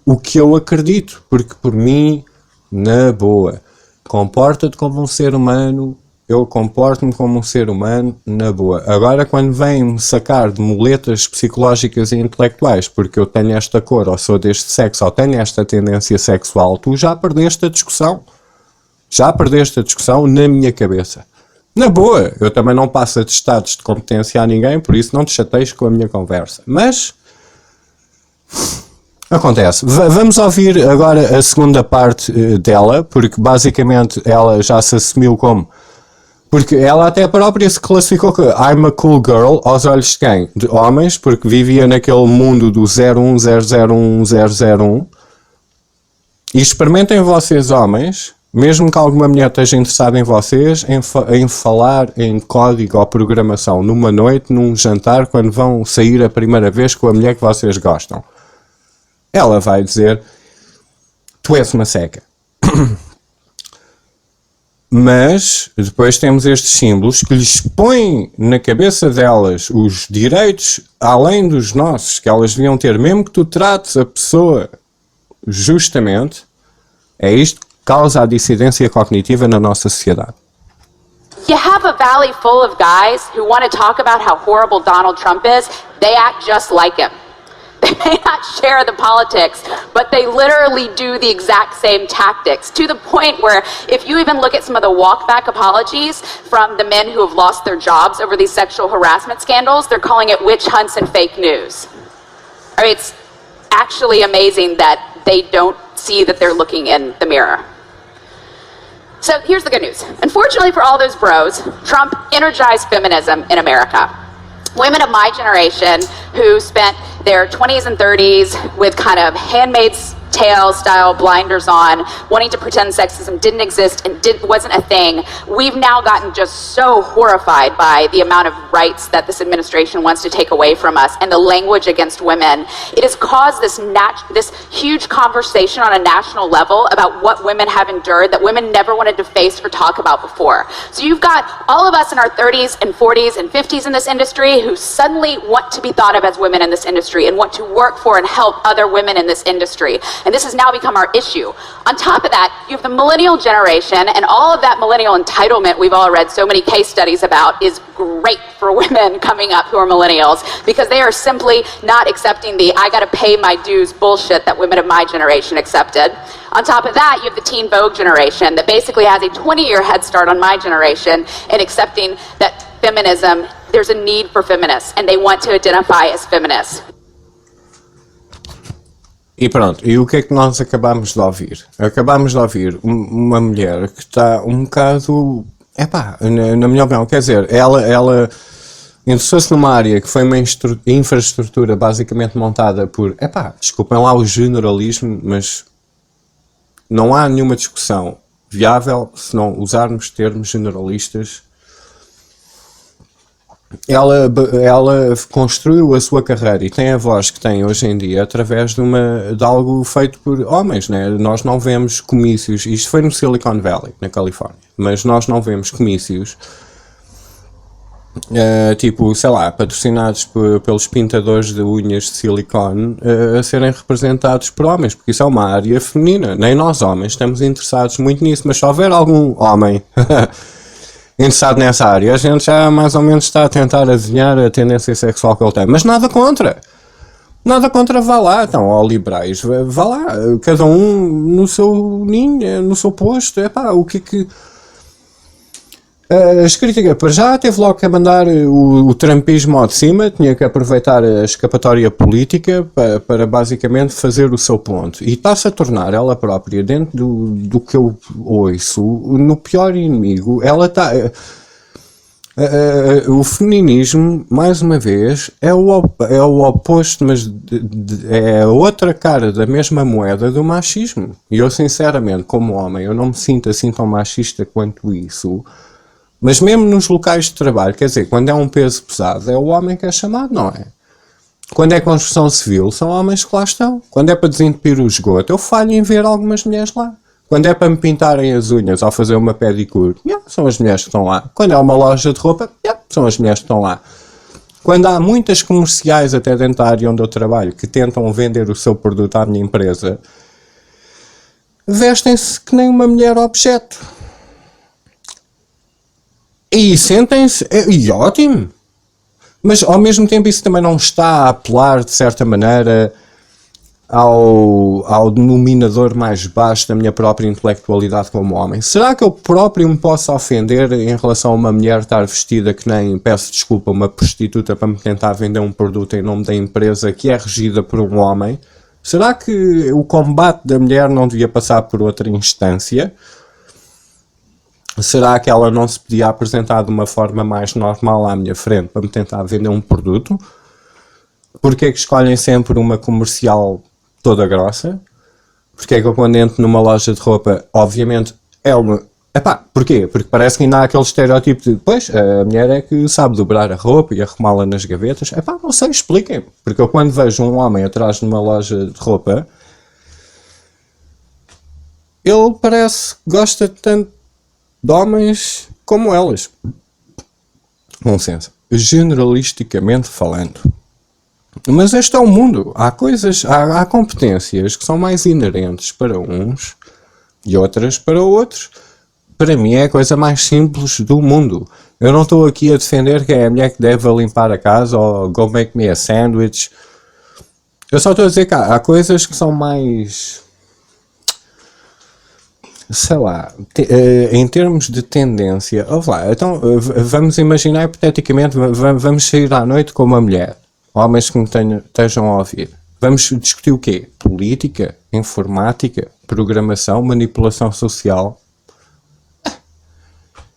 o que eu acredito. Porque por mim, na boa, comporta-te como um ser humano, eu comporto-me como um ser humano, na boa. Agora quando vêm-me sacar de muletas psicológicas e intelectuais, porque eu tenho esta cor, ou sou deste sexo, ou tenho esta tendência sexual, tu já perdeste a discussão. Já perdeste a discussão na minha cabeça. Na boa, eu também não passo atestados de competência a ninguém, por isso não te chateies com a minha conversa. Mas acontece. Vamos ouvir agora a segunda parte dela, porque basicamente ela já se assumiu como... Porque ela até própria se classificou que I'm a cool girl aos olhos de quem? De homens, porque vivia naquele mundo do 01001. E experimentem vocês, homens... Mesmo que alguma mulher esteja interessada em vocês, em falar em código ou programação numa noite, num jantar, quando vão sair a primeira vez com a mulher que vocês gostam. Ela vai dizer, tu és uma seca. Mas depois temos estes símbolos que lhes põem na cabeça delas os direitos além dos nossos, que elas deviam ter, mesmo que tu trates a pessoa justamente. É isto que causa a dissidência cognitiva na nossa sociedade. You have a valley full of guys who want to talk about how horrible Donald Trump is. They act just like him. They may not share the politics, but they literally do the exact same tactics, to the point where if you even look at some of the walkback apologies from the men who have lost their jobs over these sexual harassment scandals, they're calling it witch hunts and fake news. I mean, it's actually amazing that they don't see that they're looking in the mirror. So here's the good news. Unfortunately for all those bros, Trump energized feminism in America. Women of my generation who spent their 20s and 30s with kind of Handmaid's Tale style blinders on, wanting to pretend sexism didn't exist and wasn't a thing. We've now gotten just so horrified by the amount of rights that this administration wants to take away from us and the language against women. It has caused this huge conversation on a national level about what women have endured that women never wanted to face or talk about before. So you've got all of us in our 30s and 40s and 50s in this industry who suddenly want to be thought of as women in this industry and want to work for and help other women in this industry. And this has now become our issue. On top of that, you have the millennial generation, and all of that millennial entitlement we've all read so many case studies about is great for women coming up who are millennials, because they are simply not accepting the I gotta pay my dues bullshit that women of my generation accepted. On top of that, you have the teen Vogue generation that basically has a 20-year head start on my generation in accepting that feminism, there's a need for feminists, and they want to identify as feminists. E pronto, e o que é que nós acabámos de ouvir? Acabámos de ouvir uma mulher que está um bocado, na minha opinião, quer dizer, ela interessou-se numa área que foi uma infraestrutura basicamente montada por, desculpem lá o generalismo, mas não há nenhuma discussão viável se não usarmos termos generalistas. Ela construiu a sua carreira e tem a voz que tem hoje em dia através de algo feito por homens, né? Nós não vemos comícios, isto foi no Silicon Valley, na Califórnia, mas nós não vemos comícios tipo, sei lá, patrocinados pelos pintadores de unhas de silicone a serem representados por homens, porque isso é uma área feminina. Nem nós homens estamos interessados muito nisso, mas se houver algum homem interessado nessa área, a gente já mais ou menos está a tentar adivinhar a tendência sexual que ele tem, mas nada contra, vá lá, então, ó liberais, vá lá, cada um no seu ninho, no seu posto, o que é que... As críticas, para já teve logo que mandar o trumpismo ao de cima, tinha que aproveitar a escapatória política para basicamente fazer o seu ponto. E está-se a tornar ela própria, dentro do que eu ouço, no pior inimigo. Ela está... o feminismo, mais uma vez, é o oposto, mas é a outra cara da mesma moeda do machismo. E eu, sinceramente, como homem, eu não me sinto assim tão machista quanto isso. Mas mesmo nos locais de trabalho, quer dizer, quando é um peso pesado, é o homem que é chamado, não é? Quando é construção civil, são homens que lá estão. Quando é para desentupir o esgoto, eu falho em ver algumas mulheres lá. Quando é para me pintarem as unhas ou fazer uma pedicure, são as mulheres que estão lá. Quando é uma loja de roupa, são as mulheres que estão lá. Quando há muitas comerciais até dentro da área onde eu trabalho que tentam vender o seu produto à minha empresa, vestem-se que nem uma mulher objeto. E sentem-se, e ótimo, mas ao mesmo tempo isso também não está a apelar de certa maneira ao denominador mais baixo da minha própria intelectualidade como homem. Será que eu próprio me posso ofender em relação a uma mulher estar vestida que nem, peço desculpa, uma prostituta para me tentar vender um produto em nome da empresa que é regida por um homem? Será que o combate da mulher não devia passar por outra instância? Será que ela não se podia apresentar de uma forma mais normal à minha frente para me tentar vender um produto? Porquê que escolhem sempre uma comercial toda grossa? Porquê que eu quando entro numa loja de roupa, obviamente, é uma... porquê? Porque parece que ainda há aquele estereótipo de, pois, a mulher é que sabe dobrar a roupa e arrumá-la nas gavetas. Não sei, expliquem. Porque eu quando vejo um homem atrás de uma loja de roupa, ele parece que gosta tanto de homens como elas. Com licença. Generalisticamente falando. Mas este é o mundo. Há coisas, há competências que são mais inerentes para uns e outras para outros. Para mim é a coisa mais simples do mundo. Eu não estou aqui a defender que é a mulher que deve limpar a casa ou go make me a sandwich. Eu só estou a dizer que há coisas que são mais... sei lá, em termos de tendência, então vamos imaginar hipoteticamente, vamos sair à noite com uma mulher, homens que me estejam a ouvir, vamos discutir o quê? Política, informática, programação, manipulação social.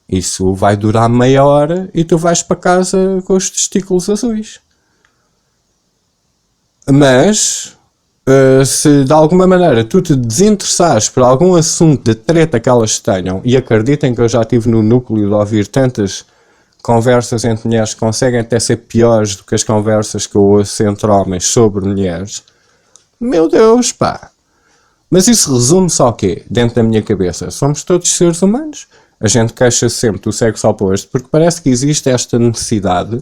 Isso vai durar meia hora e tu vais para casa com os testículos azuis. Mas... se de alguma maneira tu te desinteressares por algum assunto de treta que elas tenham, e acreditem que eu já estive no núcleo de ouvir tantas conversas entre mulheres que conseguem até ser piores do que as conversas que eu ouço entre homens sobre mulheres, meu Deus, mas isso resume-se ao quê? Dentro da minha cabeça, somos todos seres humanos, a gente queixa-se sempre do sexo oposto, porque parece que existe esta necessidade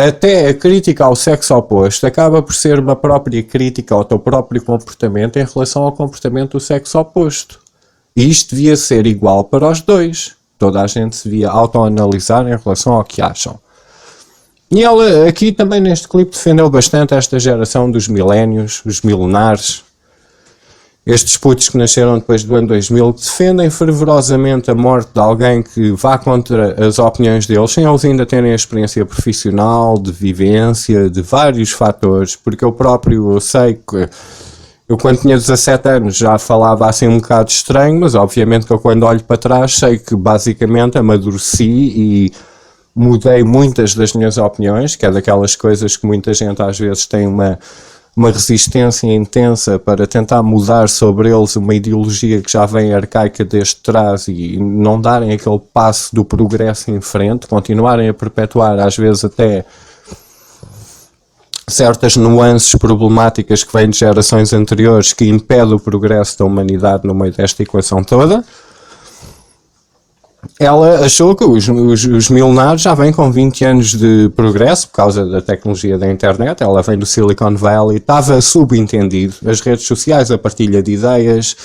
até a crítica ao sexo oposto acaba por ser uma própria crítica ao teu próprio comportamento em relação ao comportamento do sexo oposto. E isto devia ser igual para os dois. Toda a gente se devia autoanalisar em relação ao que acham. E ela aqui também neste clipe defendeu bastante esta geração dos milénios, os milenares, estes putos que nasceram depois do ano 2000, que defendem fervorosamente a morte de alguém que vá contra as opiniões deles, sem eles ainda terem a experiência profissional, de vivência, de vários fatores, porque eu próprio sei que eu quando tinha 17 anos já falava assim um bocado estranho, mas obviamente que eu quando olho para trás sei que basicamente amadureci e mudei muitas das minhas opiniões, que é daquelas coisas que muita gente às vezes tem uma resistência intensa para tentar mudar sobre eles uma ideologia que já vem arcaica desde trás e não darem aquele passo do progresso em frente, continuarem a perpetuar às vezes até certas nuances problemáticas que vêm de gerações anteriores que impedem o progresso da humanidade no meio desta equação toda. Ela achou que os milenares já vêm com 20 anos de progresso por causa da tecnologia da internet. Ela vem do Silicon Valley, estava subentendido. As redes sociais, a partilha de ideias,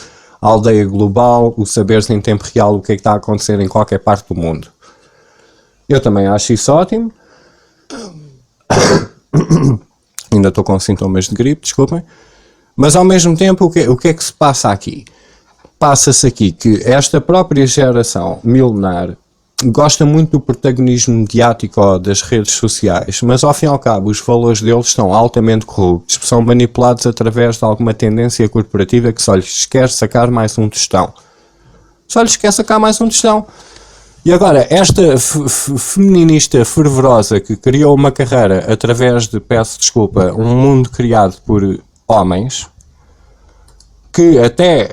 a aldeia global, o saber em tempo real o que é que está a acontecer em qualquer parte do mundo. Eu também acho isso ótimo. Ainda estou com sintomas de gripe, desculpem. Mas ao mesmo tempo, o que é que se passa aqui? Passa-se aqui que esta própria geração milenar gosta muito do protagonismo mediático das redes sociais, mas ao fim e ao cabo os valores deles estão altamente corruptos, são manipulados através de alguma tendência corporativa que só lhes quer sacar mais um tostão. Só lhes quer sacar mais um tostão. E agora, esta feminista fervorosa que criou uma carreira através de, peço desculpa, um mundo criado por homens, que até,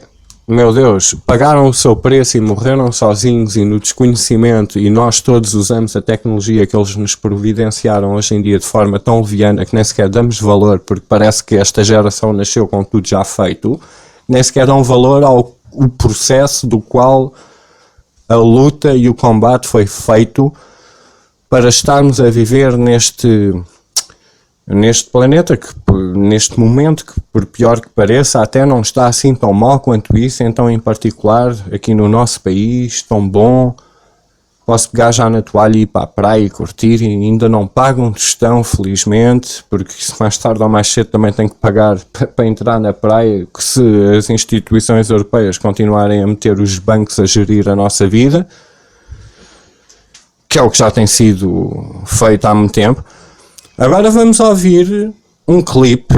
meu Deus, pagaram o seu preço e morreram sozinhos e no desconhecimento, e nós todos usamos a tecnologia que eles nos providenciaram hoje em dia de forma tão leviana que nem sequer damos valor, porque parece que esta geração nasceu com tudo já feito, nem sequer dão valor ao processo do qual a luta e o combate foi feito para estarmos a viver neste planeta, que neste momento, que por pior que pareça, até não está assim tão mal quanto isso, então em particular aqui no nosso país, tão bom, posso pegar já na toalha e ir para a praia e curtir, e ainda não pago um tostão, felizmente, porque isso mais tarde ou mais cedo também tenho que pagar para entrar na praia, que se as instituições europeias continuarem a meter os bancos a gerir a nossa vida, que é o que já tem sido feito há muito tempo. Agora vamos ouvir um clipe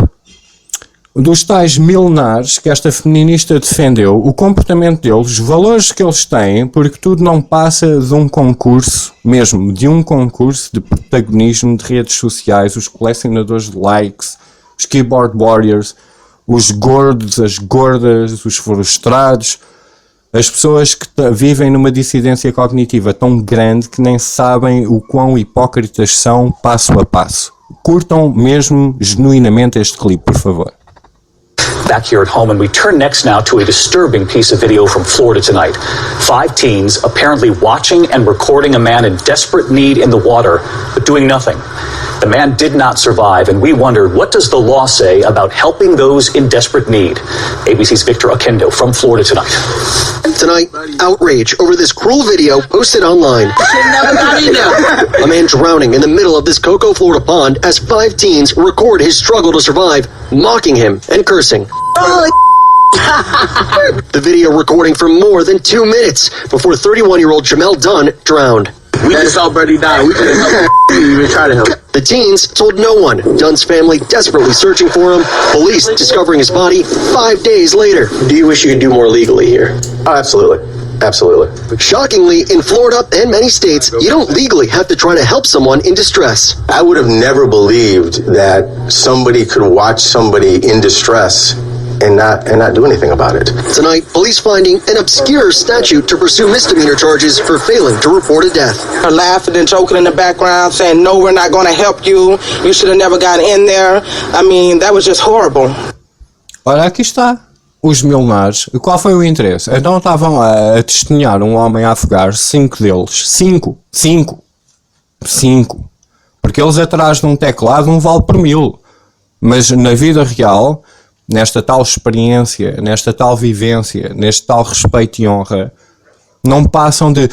dos tais milenares que esta feminista defendeu, o comportamento deles, os valores que eles têm, porque tudo não passa de um concurso, mesmo de um concurso de protagonismo de redes sociais, os colecionadores de likes, os keyboard warriors, os gordos, as gordas, os frustrados, as pessoas que vivem numa dissidência cognitiva tão grande que nem sabem o quão hipócritas são passo a passo. Curtam mesmo genuinamente este clipe, por favor. Back here at home, and we turn next now to a disturbing piece of video from Florida tonight. 5 teens apparently watching and recording a man in desperate need in the water, but doing nothing. The man did not survive, and we wondered, what does the law say about helping those in desperate need? ABC's Victor Oquendo from Florida tonight. Tonight, outrage over this cruel video posted online. A man drowning in the middle of this Cocoa, Florida pond as 5 teens record his struggle to survive, mocking him and cursing. The video recording for more than 2 minutes before 31-year-old Jamel Dunn drowned. We just saw Birdie die. We couldn't even try to help. The teens told no one. Dunn's family desperately searching for him. Police discovering his body 5 days later. Do you wish you could do more legally here? Oh, absolutely. Absolutely. Shockingly, in Florida and many states, you don't legally have to try to help someone in distress. I would have never believed that somebody could watch somebody in distress and not do anything about it. Tonight, police finding an obscure statute to pursue misdemeanor charges for failing to report a death. Her laughing and joking in the background, saying, "No, we're not going to help you. You should have never gotten in there." I mean, that was just horrible. Ora, aqui está. Os milenares. Qual foi o interesse? Então estavam a testemunhar um homem a afogar, 5 deles. 5. Porque eles atrás de um teclado vale por 1000. Mas na vida real, nesta tal experiência, nesta tal vivência, neste tal respeito e honra, não passam de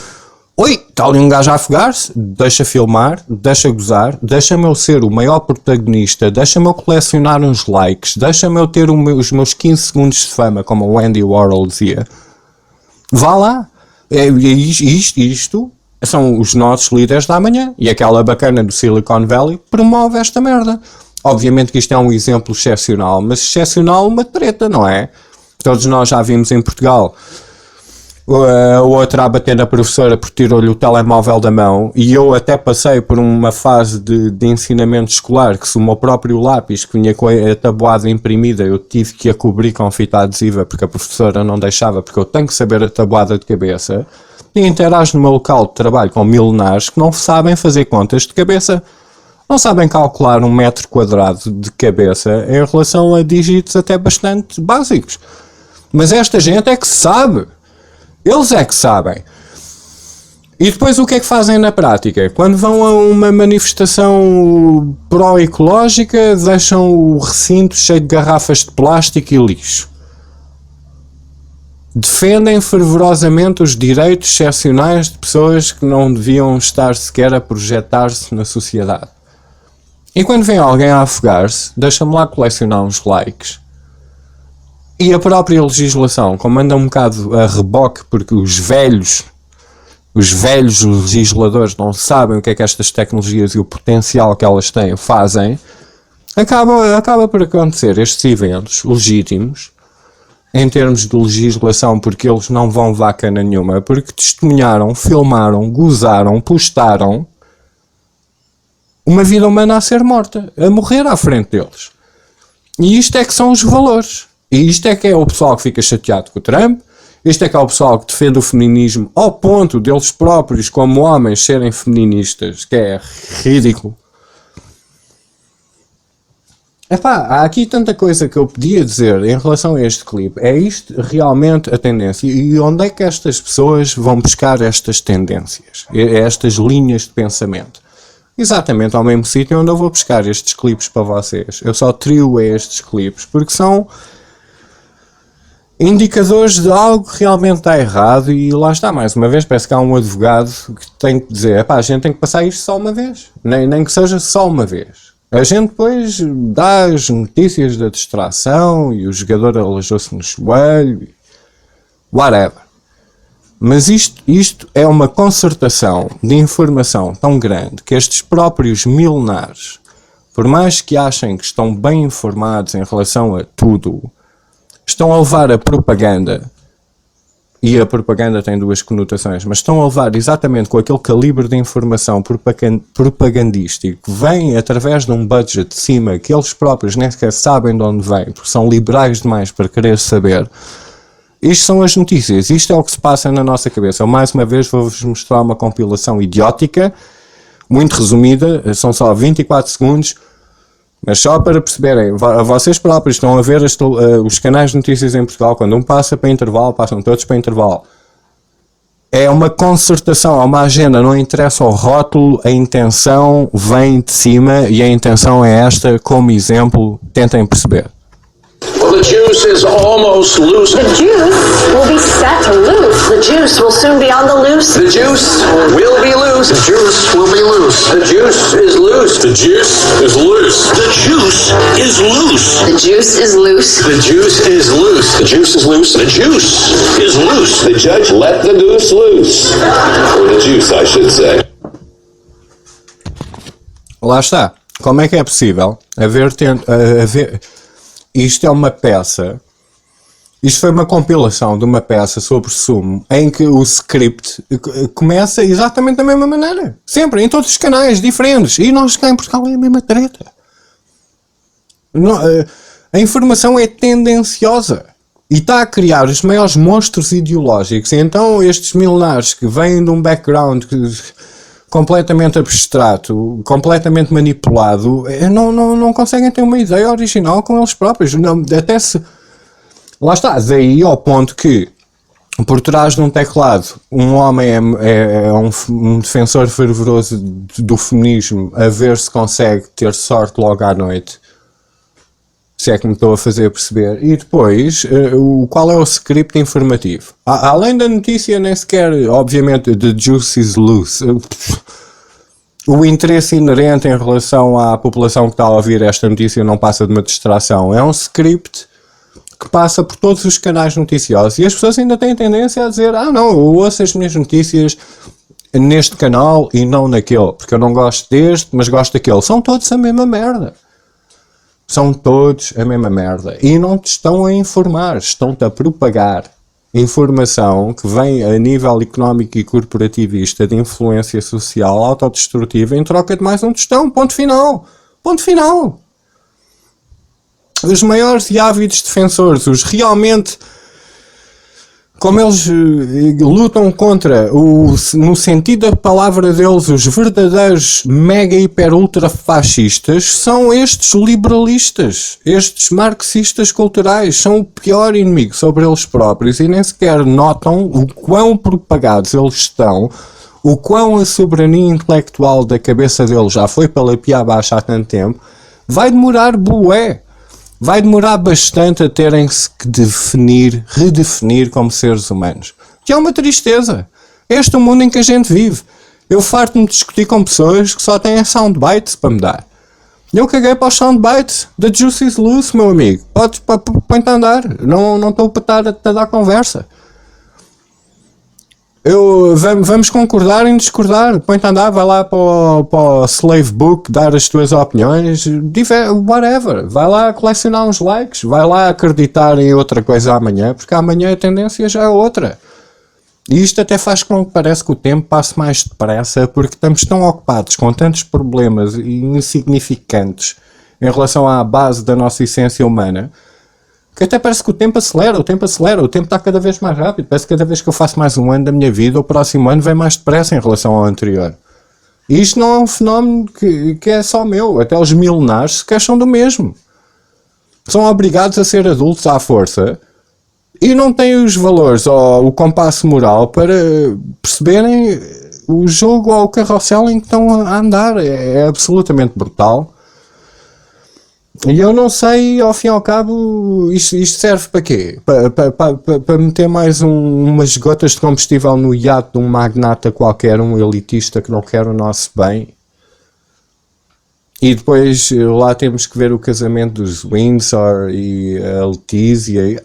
oi, está ali um gajo a afogar-se, deixa filmar, deixa gozar, deixa-me eu ser o maior protagonista, deixa-me eu colecionar uns likes, deixa-me eu ter os meus 15 segundos de fama, como o Andy Warhol dizia. Vá lá. Isto são os nossos líderes da amanhã. E aquela bacana do Silicon Valley promove esta merda. Obviamente que isto é um exemplo excepcional, mas excepcional uma treta, não é? Todos nós já vimos em Portugal a outra a bater na professora porque tirou-lhe o telemóvel da mão, e eu até passei por uma fase de ensinamento escolar que se o meu próprio lápis que vinha com a tabuada imprimida eu tive que a cobrir com fita adesiva porque a professora não deixava, porque eu tenho que saber a tabuada de cabeça, e interajo no meu local de trabalho com milenares que não sabem fazer contas de cabeça, não sabem calcular 1 metro quadrado de cabeça em relação a dígitos até bastante básicos, mas esta gente é que sabe. Eles é que sabem. E depois o que é que fazem na prática? Quando vão a uma manifestação pró-ecológica, deixam o recinto cheio de garrafas de plástico e lixo. Defendem fervorosamente os direitos excepcionais de pessoas que não deviam estar sequer a projetar-se na sociedade. E quando vem alguém a afogar-se, deixa-me lá colecionar uns likes. E a própria legislação, como anda um bocado a reboque, porque os velhos legisladores não sabem o que é que estas tecnologias e o potencial que elas têm fazem, acaba por acontecer estes eventos legítimos, em termos de legislação, porque eles não vão vaca nenhuma, porque testemunharam, filmaram, gozaram, postaram uma vida humana a ser morta, a morrer à frente deles. E isto é que são os valores. E isto é que é o pessoal que fica chateado com o Trump, isto é que é o pessoal que defende o feminismo ao ponto deles próprios, como homens, serem feministas, que é ridículo. Epá, há aqui tanta coisa que eu podia dizer em relação a este clipe. É isto realmente a tendência? E onde é que estas pessoas vão buscar estas tendências? Estas linhas de pensamento? Exatamente ao mesmo sítio onde eu vou buscar estes clipes para vocês. Eu só trio a estes clipes porque são indicadores de algo que realmente está errado, e lá está, mais uma vez, parece que há um advogado que tem que dizer, epá, a gente tem que passar isto só uma vez, nem que seja só uma vez. A gente depois dá as notícias da distração e o jogador aleijou-se no joelho, whatever. Mas isto é uma concertação de informação tão grande que estes próprios milenares, por mais que achem que estão bem informados em relação a tudo, estão a levar a propaganda, e a propaganda tem duas conotações, mas estão a levar exatamente com aquele calibre de informação propagandístico que vem através de um budget de cima que eles próprios nem sequer sabem de onde vem, porque são liberais demais para querer saber. Isto são as notícias, isto é o que se passa na nossa cabeça. Eu mais uma vez vou-vos mostrar uma compilação idiótica, muito resumida, são só 24 segundos, mas só para perceberem, vocês próprios estão a ver os canais de notícias em Portugal, quando um passa para intervalo, passam todos para intervalo. É uma concertação, é uma agenda, não interessa o rótulo, a intenção vem de cima e a intenção é esta, como exemplo, tentem perceber. Well, the juice is almost loose. The juice will be set loose. The juice will soon be on the loose. The juice will be loose. The juice will be loose. The juice is loose. The juice is loose. The juice is loose. The juice is loose. The juice is loose. The juice is loose. The juice is loose. The judge let the goose loose. Or the juice, I should say. Lá está. Como é que é possível haver isto é uma peça, isto foi uma compilação de uma peça sobre sumo, em que o script começa exatamente da mesma maneira. Sempre, em todos os canais diferentes. E nós cá em Portugal é a mesma treta. A informação é tendenciosa. E está a criar os maiores monstros ideológicos. E então estes milenares que vêm de um background completamente abstrato, completamente manipulado, não conseguem ter uma ideia original com eles próprios. Até se... Lá está, daí ao ponto que por trás de um teclado um homem é um defensor fervoroso do feminismo a ver se consegue ter sorte logo à noite. Se é que me estou a fazer perceber. E depois, qual é o script informativo? Além da notícia, nem sequer, obviamente, the juice is loose. O interesse inerente em relação à população que está a ouvir esta notícia não passa de uma distração. É um script que passa por todos os canais noticiosos. E as pessoas ainda têm tendência a dizer, não, eu ouço as minhas notícias neste canal e não naquele. Porque eu não gosto deste, mas gosto daquele. São todos a mesma merda. São todos a mesma merda. E não te estão a informar, estão-te a propagar informação que vem a nível económico e corporativista de influência social autodestrutiva em troca de mais um tostão. Ponto final. Ponto final. Os maiores e ávidos defensores, os realmente... Como eles lutam contra, no sentido da palavra deles, os verdadeiros mega hiper ultra fascistas, são estes liberalistas, estes marxistas culturais, são o pior inimigo sobre eles próprios e nem sequer notam o quão propagados eles estão, o quão a soberania intelectual da cabeça deles já foi pela pia abaixo há tanto tempo. Vai demorar bué. Vai demorar bastante a terem-se que redefinir como seres humanos. Que é uma tristeza. Este é o mundo em que a gente vive. Eu farto-me de discutir com pessoas que só têm soundbites para me dar. Eu caguei para os soundbites. The juice is loose, meu amigo. Põe-te a andar. Não estou para estar a dar conversa. Vamos concordar em discordar. Põe-te a andar, vai lá para o Slave Book dar as tuas opiniões, whatever. Vai lá colecionar uns likes, vai lá acreditar em outra coisa amanhã, porque amanhã a tendência já é outra. E isto até faz com que parece que o tempo passe mais depressa, porque estamos tão ocupados com tantos problemas insignificantes em relação à base da nossa essência humana, que até parece que o tempo acelera, o tempo está cada vez mais rápido. Parece que cada vez que eu faço mais um ano da minha vida, o próximo ano vem mais depressa em relação ao anterior. E isto não é um fenómeno que é só meu. Até os milenares se queixam do mesmo. São obrigados a ser adultos à força e não têm os valores ou o compasso moral para perceberem o jogo ou o carrossel em que estão a andar. É absolutamente brutal. E eu não sei, ao fim e ao cabo, isto serve para quê? Para meter mais umas gotas de combustível no iate de um magnata qualquer, um elitista que não quer o nosso bem. E depois lá temos que ver o casamento dos Windsor e a Letícia.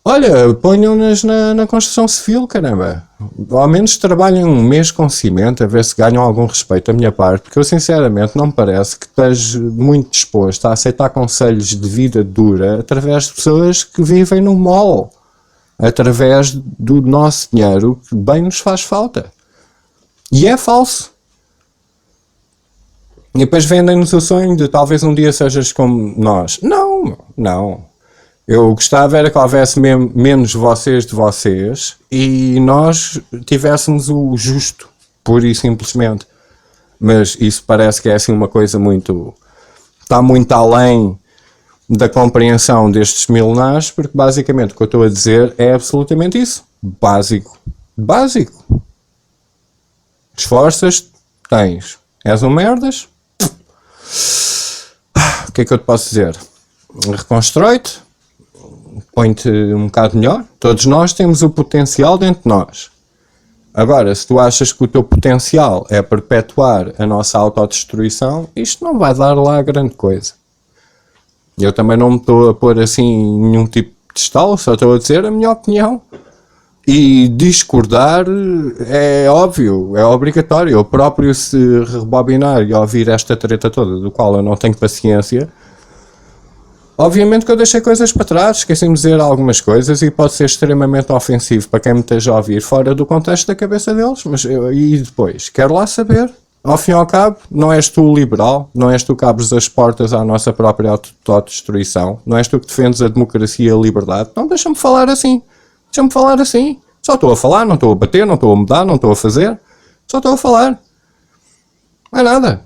Olha, ponham-nas na construção civil, caramba. Ao menos trabalhem um mês com cimento a ver se ganham algum respeito da minha parte, porque eu sinceramente não me parece que esteja muito disposto a aceitar conselhos de vida dura através de pessoas que vivem no mall, através do nosso dinheiro que bem nos faz falta. E é falso. E depois vendem-nos o sonho de talvez um dia sejas como nós. Não. Eu gostava era que houvesse menos vocês de vocês e nós tivéssemos o justo, pura e simplesmente. Mas isso parece que é assim uma coisa está muito além da compreensão destes milenares, porque basicamente o que eu estou a dizer é absolutamente isso. Básico. Esforças, tens. És um merdas? O que é que eu te posso dizer? Reconstrói-te. Põe-te um bocado melhor. Todos nós temos o potencial dentro de nós. Agora, se tu achas que o teu potencial é perpetuar a nossa autodestruição, isto não vai dar lá grande coisa. Eu também não me estou a pôr assim nenhum tipo de estalo, só estou a dizer a minha opinião. E discordar é óbvio, é obrigatório. Eu próprio, se rebobinar e ouvir esta treta toda, do qual eu não tenho paciência, obviamente que eu deixei coisas para trás, esqueci-me de dizer algumas coisas e pode ser extremamente ofensivo para quem me esteja a ouvir fora do contexto da cabeça deles, mas e depois? Quero lá saber. Ao fim e ao cabo, não és tu o liberal, não és tu que abres as portas à nossa própria autodestruição, não és tu que defendes a democracia e a liberdade. Não, deixa-me falar assim. Só estou a falar, não estou a bater, não estou a mudar, não estou a fazer. Só estou a falar. Não é nada.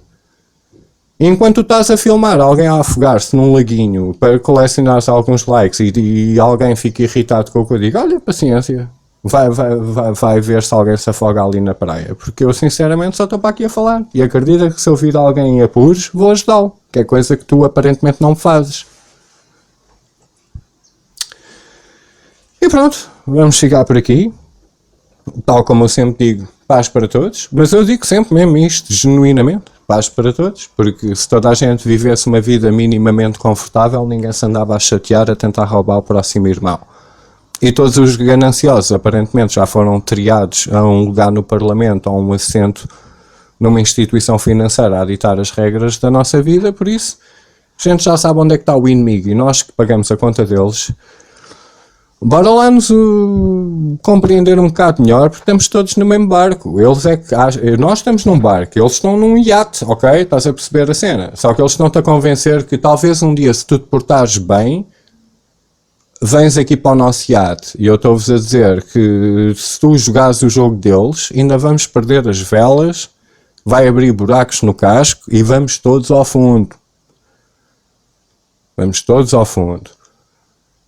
Enquanto tu estás a filmar alguém a afogar-se num laguinho para colecionar alguns likes e alguém fica irritado com o que eu digo, olha, paciência. vai ver se alguém se afoga ali na praia. Porque eu sinceramente só estou para aqui a falar. E acredita que se eu vir alguém em apuros, vou ajudá-lo. Que é coisa que tu aparentemente não fazes. E pronto, vamos chegar por aqui. Tal como eu sempre digo, paz para todos. Mas eu digo sempre mesmo isto, genuinamente. Paz para todos. Porque se toda a gente vivesse uma vida minimamente confortável, ninguém se andava a chatear a tentar roubar o próximo irmão. E todos os gananciosos, aparentemente, já foram triados a um lugar no Parlamento, a um assento numa instituição financeira a ditar as regras da nossa vida. Por isso, a gente já sabe onde é que está o inimigo. E nós que pagamos a conta deles... Bora lá nos compreender um bocado melhor, porque estamos todos no mesmo barco. Eles é que nós estamos num barco, eles estão num iate, ok? Estás a perceber a cena? Só que eles estão-te a convencer que talvez um dia, se tu te portares bem, vens aqui para o nosso iate. E eu estou-vos a dizer que se tu jogares o jogo deles, ainda vamos perder as velas, vai abrir buracos no casco e vamos todos ao fundo. Vamos todos ao fundo.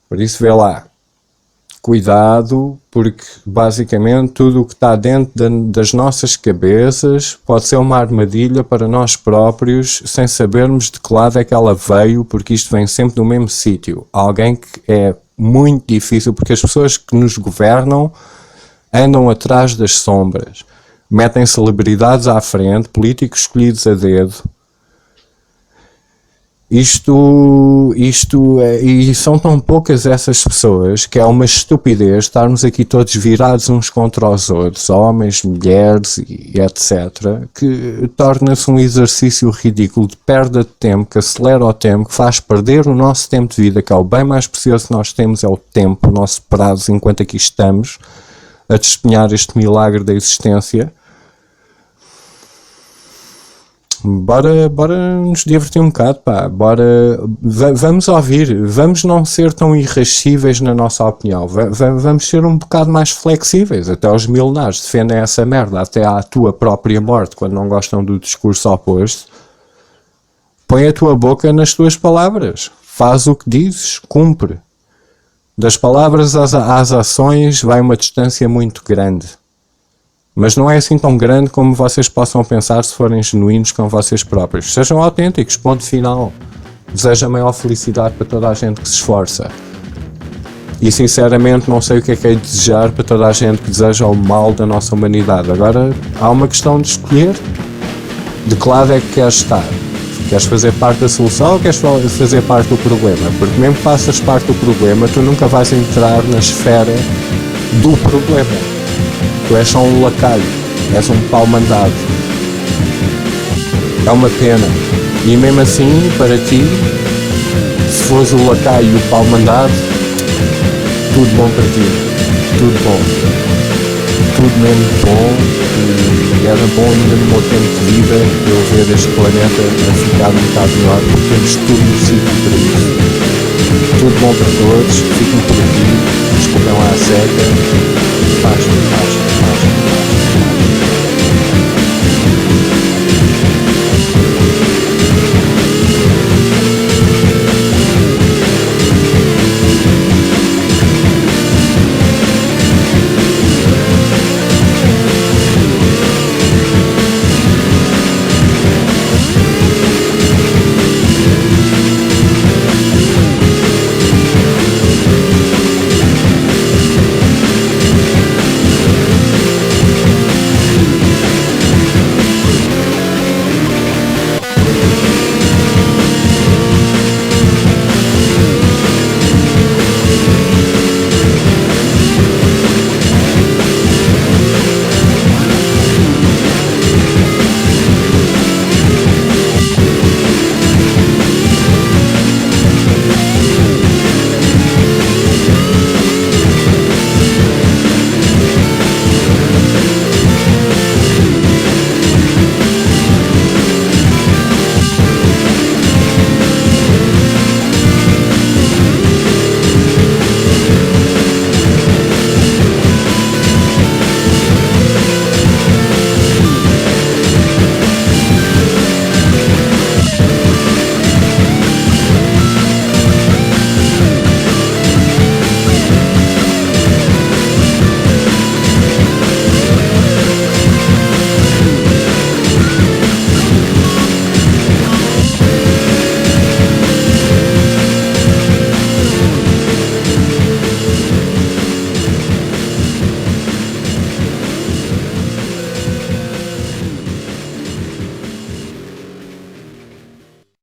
Por isso, vê lá. Cuidado, porque basicamente tudo o que está dentro das nossas cabeças pode ser uma armadilha para nós próprios, sem sabermos de que lado é que ela veio, porque isto vem sempre do mesmo sítio. Alguém que é muito difícil, porque as pessoas que nos governam andam atrás das sombras, metem celebridades à frente, políticos escolhidos a dedo. E são tão poucas essas pessoas que é uma estupidez estarmos aqui todos virados uns contra os outros, homens, mulheres e etc., que torna-se um exercício ridículo de perda de tempo, que acelera o tempo, que faz perder o nosso tempo de vida, que é o bem mais precioso que nós temos, é o tempo, o nosso prazo enquanto aqui estamos a despenhar este milagre da existência. Bora nos divertir um bocado, pá. Vamos ouvir, vamos não ser tão irrascíveis na nossa opinião, vamos ser um bocado mais flexíveis. Até os milenares defendem essa merda, até à tua própria morte, quando não gostam do discurso oposto. Põe a tua boca nas tuas palavras, faz o que dizes, cumpre. Das palavras às ações vai uma distância muito grande. Mas não é assim tão grande como vocês possam pensar se forem genuínos com vocês próprios. Sejam autênticos, ponto final. Desejo a maior felicidade para toda a gente que se esforça. E sinceramente não sei o que é desejar para toda a gente que deseja o mal da nossa humanidade. Agora há uma questão de escolher de que lado é que queres estar. Queres fazer parte da solução ou queres fazer parte do problema? Porque mesmo que faças parte do problema, tu nunca vais entrar na esfera do problema. Tu és só um lacaio, és um pau mandado. É uma pena. E mesmo assim, para ti, se fores o lacaio e o pau mandado, tudo bom para ti. Tudo bom. Tudo mesmo bom. E era bom ainda no meu tempo de vida eu ver este planeta a ficar um bocado melhor, porque temos tudo no sítio para isso. Tudo bom para todos, fiquem por aqui, desculpem lá a seca. Paz.